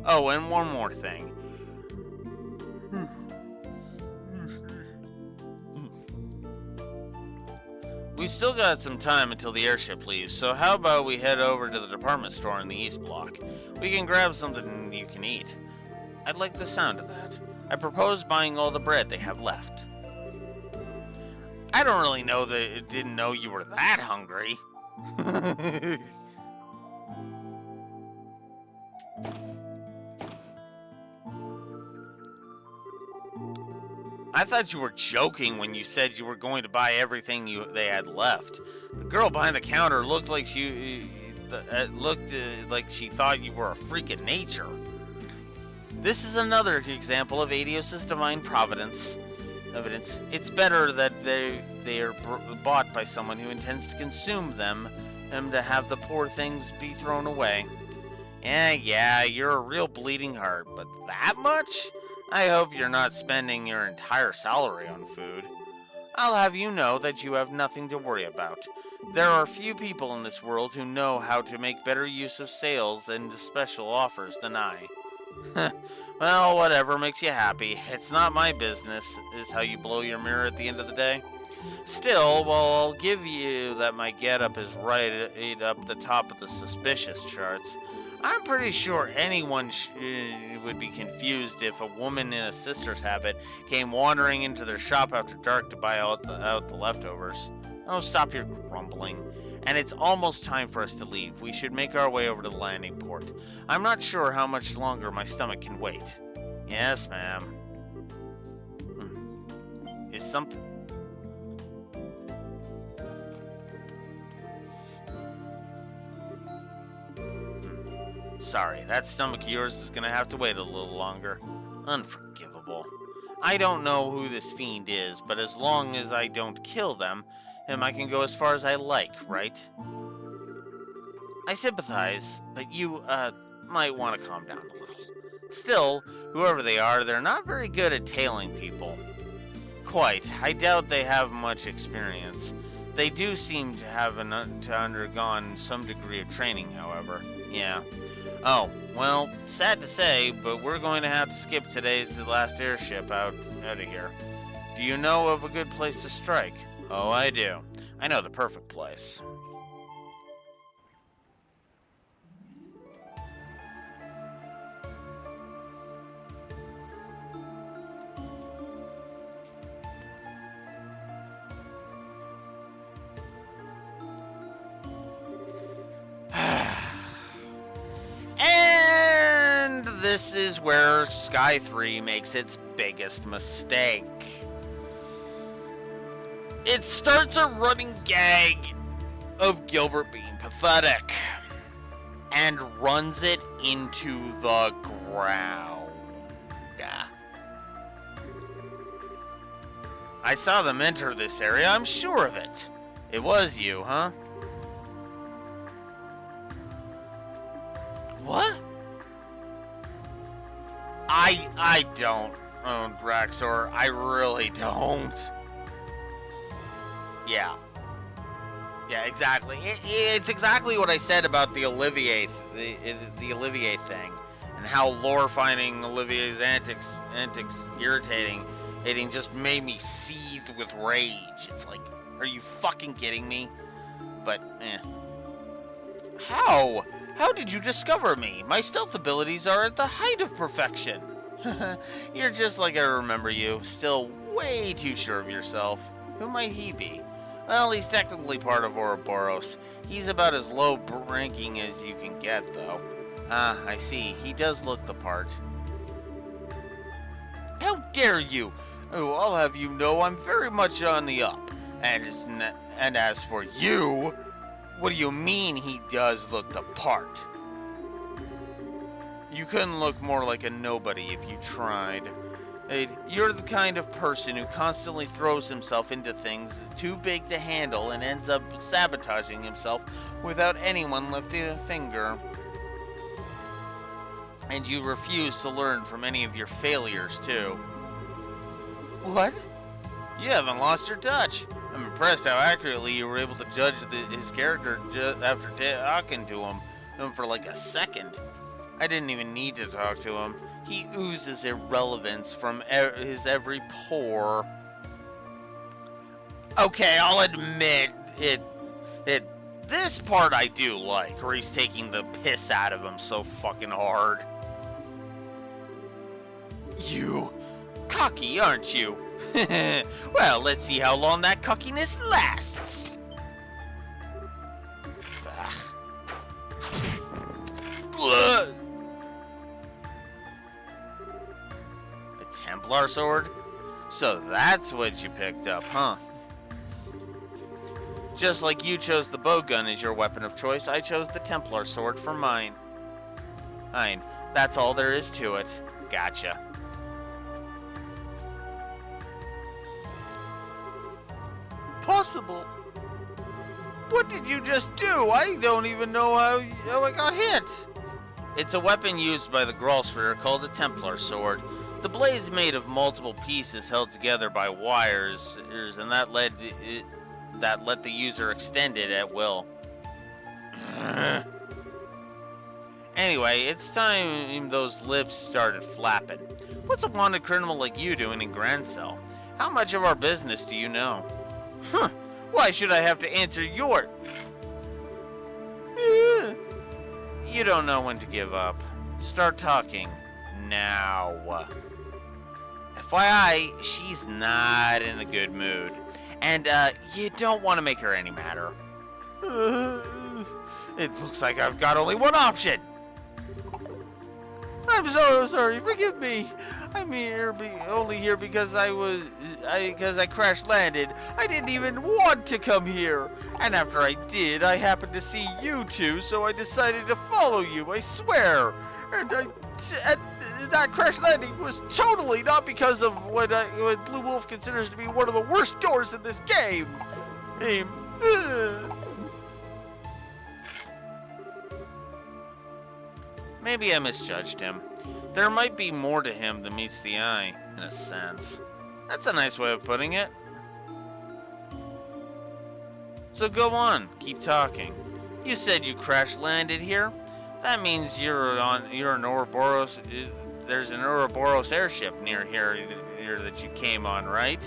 S1: Oh, and one more thing. We've still got some time until the airship leaves, so how about we head over to the department store in the East Block? We can grab something you can eat. I'd like the sound of that. I propose buying all the bread they have left. I don't really know didn't know you were that hungry. I thought you were joking when you said you were going to buy everything they had left. The girl behind the counter looked like she thought you were a freak of nature. This is another example of Adios' divine providence. Evidence. It's better that they are bought by someone who intends to consume them and to have the poor things be thrown away. Yeah, you're a real bleeding heart, but that much? I hope you're not spending your entire salary on food. I'll have you know that you have nothing to worry about. There are few people in this world who know how to make better use of sales and special offers than I. Well, whatever makes you happy. It's not my business, is how you blow your mirror at the end of the day. Still, while I'll give you that my getup is right up the top of the suspicious charts, I'm pretty sure anyone would be confused if a woman in a sister's habit came wandering into their shop after dark to buy out the leftovers. Oh, stop your grumbling. And it's almost time for us to leave. We should make our way over to the landing port. I'm not sure how much longer my stomach can wait. Yes, ma'am. Is something... Sorry, that stomach of yours is gonna have to wait a little longer. Unforgivable. I don't know who this fiend is, but as long as I don't kill them, I can go as far as I like, right? I sympathize, but you, might want to calm down a little. Still, whoever they are, they're not very good at tailing people. Quite. I doubt they have much experience. They do seem to have undergone some degree of training, however. Yeah. Oh, well, sad to say, but we're going to have to skip today's last airship out of here. Do you know of a good place to strike? Oh, I do. I know the perfect place. And this is where Sky 3 makes its biggest mistake. It starts a running gag of Gilbert being pathetic and runs it into the ground. I saw them enter this area, I'm sure of it. It was you, huh? What? I don't own Draxor. I really don't. Yeah. Yeah, exactly. It's exactly what I said about the Olivier, the Olivier thing, and how lore finding Olivier's antics irritating. It just made me seethe with rage. It's like, are you fucking kidding me? But, How? How did you discover me? My stealth abilities are at the height of perfection. You're just like I remember you, still way too sure of yourself. Who might he be? Well, he's technically part of Ouroboros. He's about as low ranking as you can get, though. Ah, I see. He does look the part. How dare you! Oh, I'll have you know I'm very much on the up. And as for you, what do you mean he does look the part? You couldn't look more like a nobody if you tried. You're the kind of person who constantly throws himself into things too big to handle and ends up sabotaging himself without anyone lifting a finger. And you refuse to learn from any of your failures, too. What? You haven't lost your touch. I'm impressed how accurately you were able to judge his character after talking to him for like a second. I didn't even need to talk to him. He oozes irrelevance from his every pore. Okay, I'll admit it. This part I do like, where he's taking the piss out of him so fucking hard. You cocky, aren't you? Well, let's see how long that cockiness lasts. A Templar sword? So that's what you picked up, huh? Just like you chose the bowgun as your weapon of choice, I chose the Templar sword for mine. Fine, that's all there is to it. Gotcha. Possible? What did you just do? I don't even know how I got hit. It's a weapon used by the Grolsfrir called a Templar sword. The blade's made of multiple pieces held together by wires, and that let the user extend it at will. Anyway, it's time those lips started flapping. What's a wanted criminal like you doing in Grand Cell? How much of our business do you know? Huh, why should I have to answer your... You don't know when to give up. Start talking now. FYI, she's not in a good mood. And, you don't want to make her any madder. It looks like I've got only one option. I'm so sorry. Forgive me. I'm only here because I crash landed. I didn't even want to come here. And after I did, I happened to see you two, so I decided to follow you. I swear. And that crash landing was totally not because of what Blue Wolf considers to be one of the worst doors in this game. Maybe I misjudged him. There might be more to him than meets the eye, in a sense. That's a nice way of putting it. So go on, keep talking. You said you crash landed here? That means you're an Ouroboros. There's an Ouroboros airship near here that you came on, right?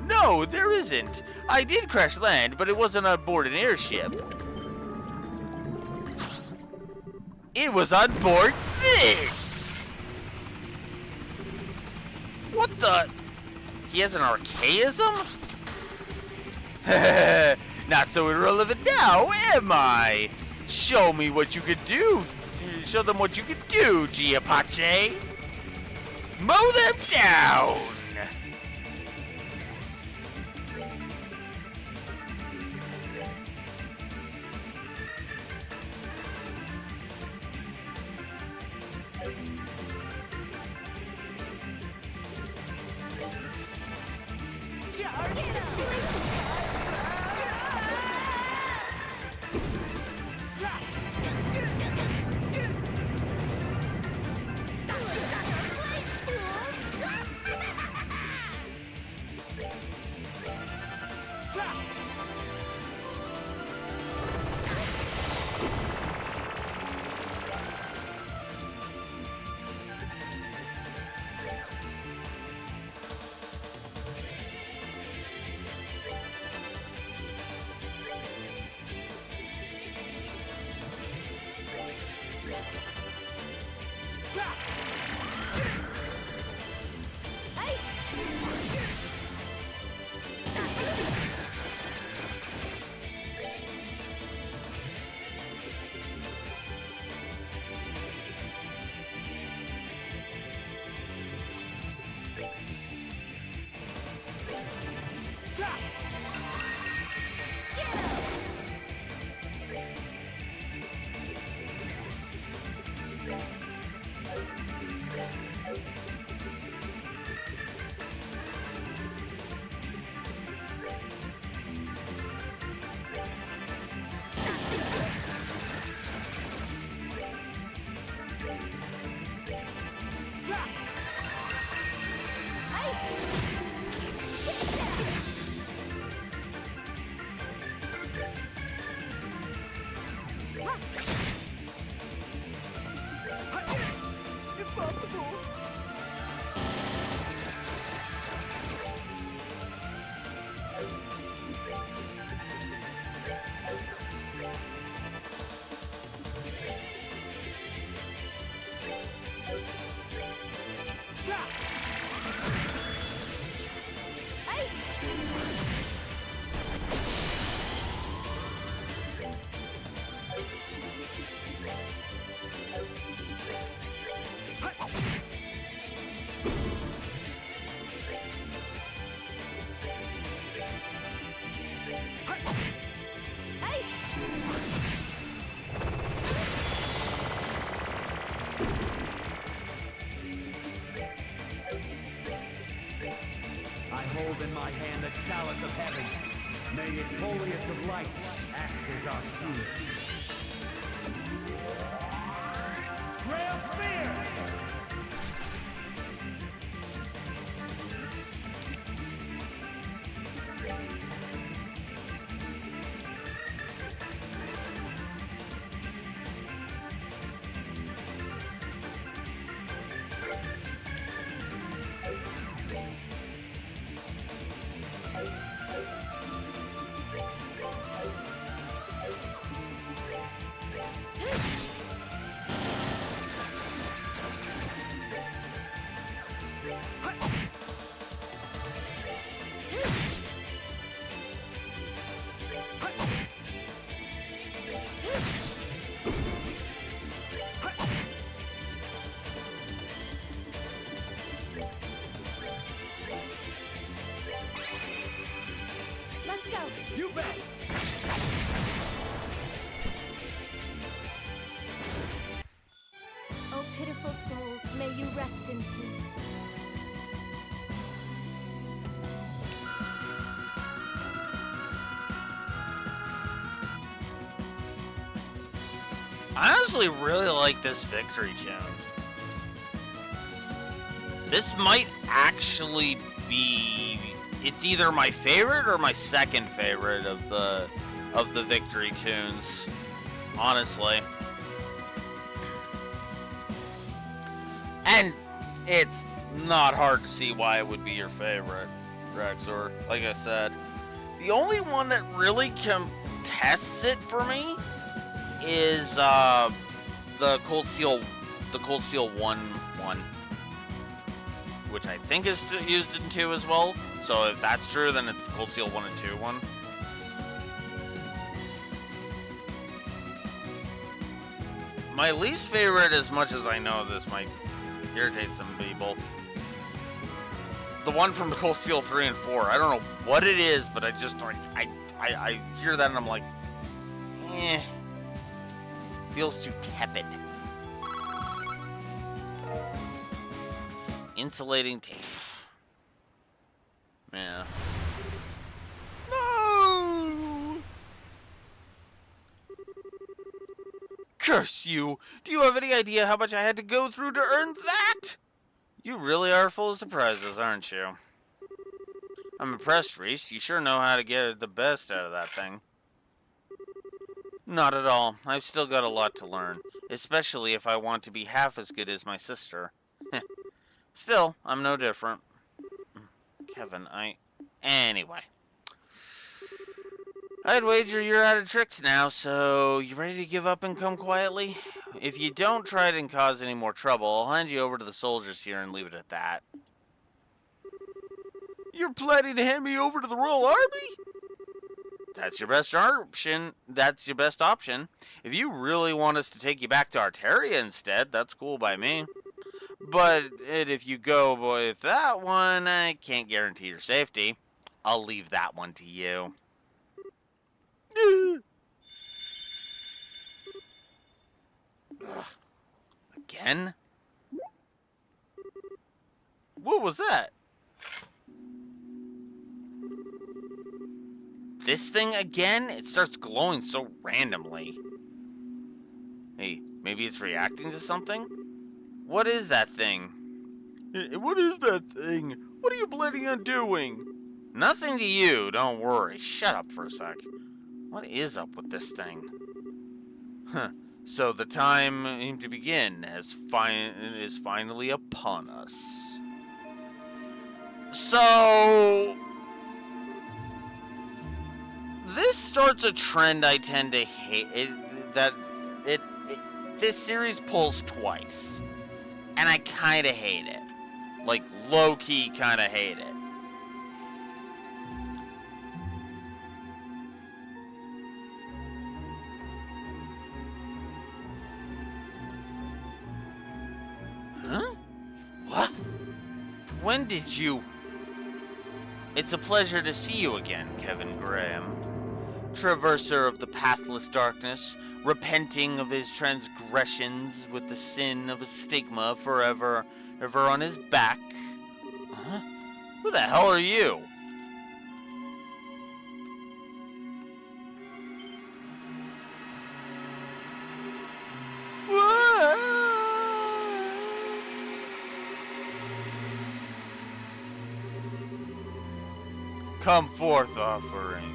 S1: No, there isn't. I did crash land, but it wasn't on board an airship. It was on board this! What the? He has an archaism? Not so irrelevant now, am I? Show me what you could do. Show them what you could do, Giapache. Mow them down!
S2: Hold in my hand the chalice of heaven. May its holiest of lights act as our shield. Ray of fear!
S1: honestly really like this victory tune. This might actually be... It's either my favorite or my second favorite of the victory tunes, honestly. And it's not hard to see why it would be your favorite, Rexor. Like I said, the only one that really contests it for me is the Cold Steel 1, which I think is used in 2 as well. So if that's true, then it's the Cold Steel 1 and 2 one. My least favorite, as much as I know this might irritate some people, the one from the Cold Steel 3 and 4. I don't know what it is, but I just like I hear that and I'm like, feels too tepid. Insulating tape. Yeah. No! Curse you! Do you have any idea how much I had to go through to earn that? You really are full of surprises, aren't you? I'm impressed, Reese. You sure know how to get the best out of that thing. Not at all. I've still got a lot to learn, especially if I want to be half as good as my sister. Still, I'm no different. Kevin, Anyway. I'd wager you're out of tricks now, so you ready to give up and come quietly? If you don't try it and cause any more trouble, I'll hand you over to the soldiers here and leave it at that. You're planning to hand me over to the Royal Army? That's your best option. If you really want us to take you back to Arteria instead, that's cool by me. But if you go with that one, I can't guarantee your safety. I'll leave that one to you. Ugh. Again? What was that? This thing again? It starts glowing so randomly. Hey, maybe it's reacting to something? What is that thing? What is that thing? What are you planning on doing? Nothing to you, don't worry. Shut up for a sec. What is up with this thing? Huh. So the time to begin is finally upon us. So... this starts a trend I tend to hate. This series pulls twice. And I kind of hate it. Like, low-key kind of hate it. Huh? What? When did you... It's a pleasure to see you again, Kevin Graham. Traverser of the pathless darkness, repenting of his transgressions with the sin of a stigma forever ever on his back. Huh? Who the hell are you? Come forth, offerings.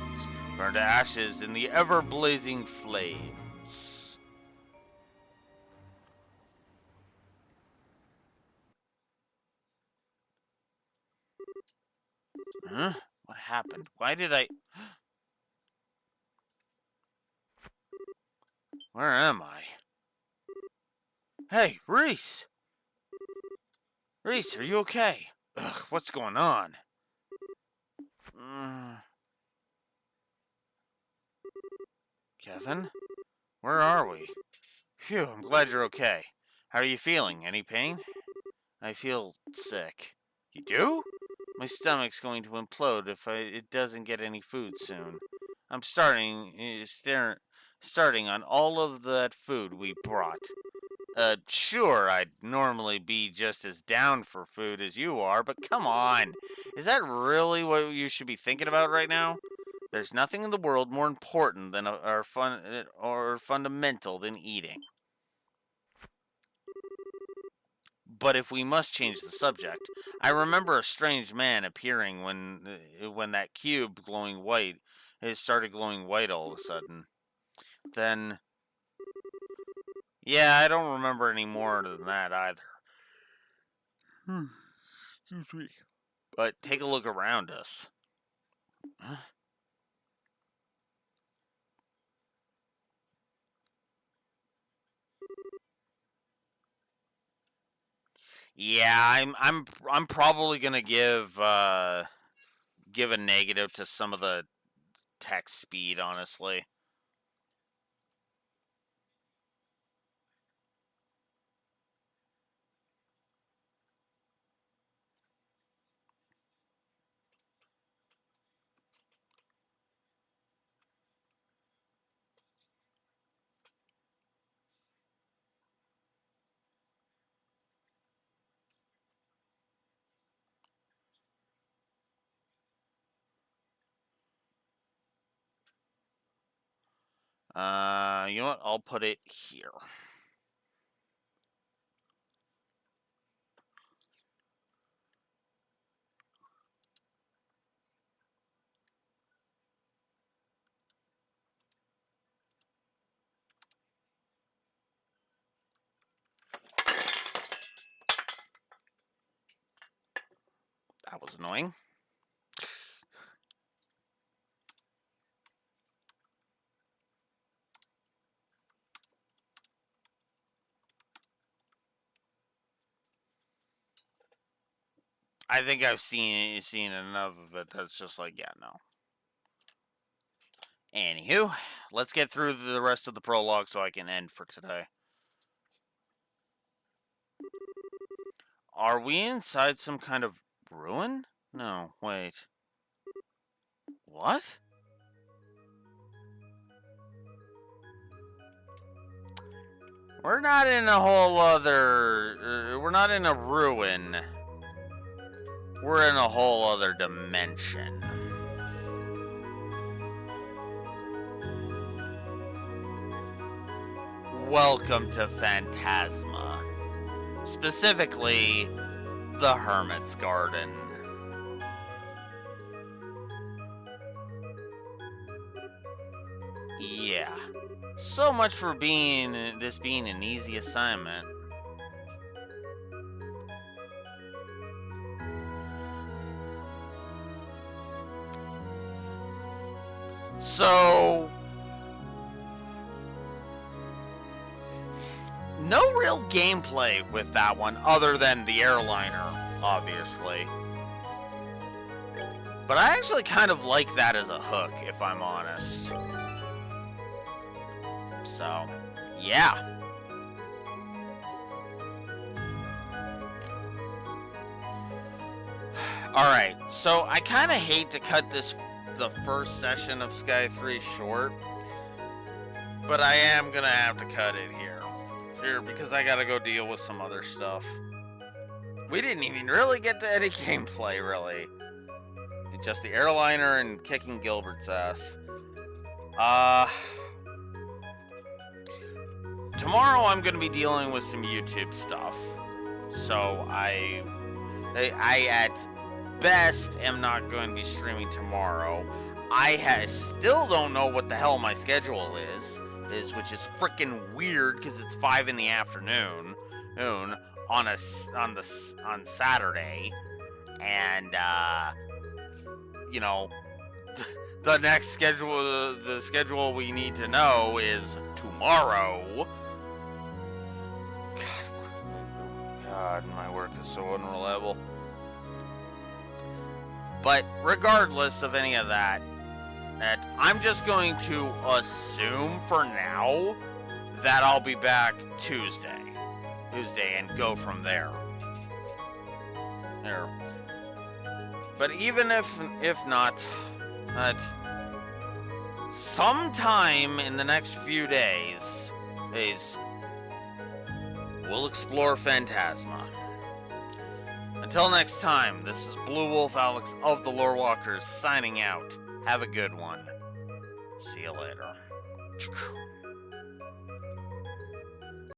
S1: Burn to ashes in the ever-blazing flames. Huh? What happened? Why did I... Where am I? Hey, Reese! Reese, are you okay? Ugh, what's going on? Kevin? Where are we? Phew, I'm glad you're okay. How are you feeling? Any pain? I feel sick. You do? My stomach's going to implode if it doesn't get any food soon. I'm starting on all of that food we brought. Sure, I'd normally be just as down for food as you are, but come on. Is that really what you should be thinking about right now? There's nothing in the world more important than or fundamental than eating. But if we must change the subject, I remember a strange man appearing when that cube glowing white, it started glowing white all of a sudden. Then, yeah, I don't remember any more than that either. Excuse me. But take a look around us. Yeah, I'm probably gonna give a negative to some of the text speed, honestly. You know what? I'll put it here. That was annoying. I think I've seen enough of it. That's just like, yeah, no. Anywho, let's get through the rest of the prologue so I can end for today. Are we inside some kind of ruin? No, wait. What? We're not in a whole other... we're not in a ruin. We're in a whole other dimension. Welcome to Phantasma. Specifically, the Hermit's Garden. Yeah. So much for this being an easy assignment. So, no real gameplay with that one, other than the airliner, obviously. But I actually kind of like that as a hook, if I'm honest. So, yeah. Alright, so I kind of hate to cut the first session of Sky 3 short, but I am gonna have to cut it here because I gotta go deal with some other stuff. We didn't even really get to any gameplay, really. It's just the airliner and kicking Gilbert's ass. Tomorrow I'm gonna be dealing with some YouTube stuff, so I at best am not going to be streaming tomorrow. I still don't know what the hell my schedule is, which is freaking weird because it's 5 in the afternoon on Saturday, and you know, the next schedule, the schedule we need to know is tomorrow. God, my work is so unreliable. But regardless of any of that, I'm just going to assume for now that I'll be back Tuesday, and go from there. But even if not, sometime in the next few days, we'll explore Phantasma. Until next time, this is Blue Wolf Alex of the Lore Walkers signing out. Have a good one. See you later.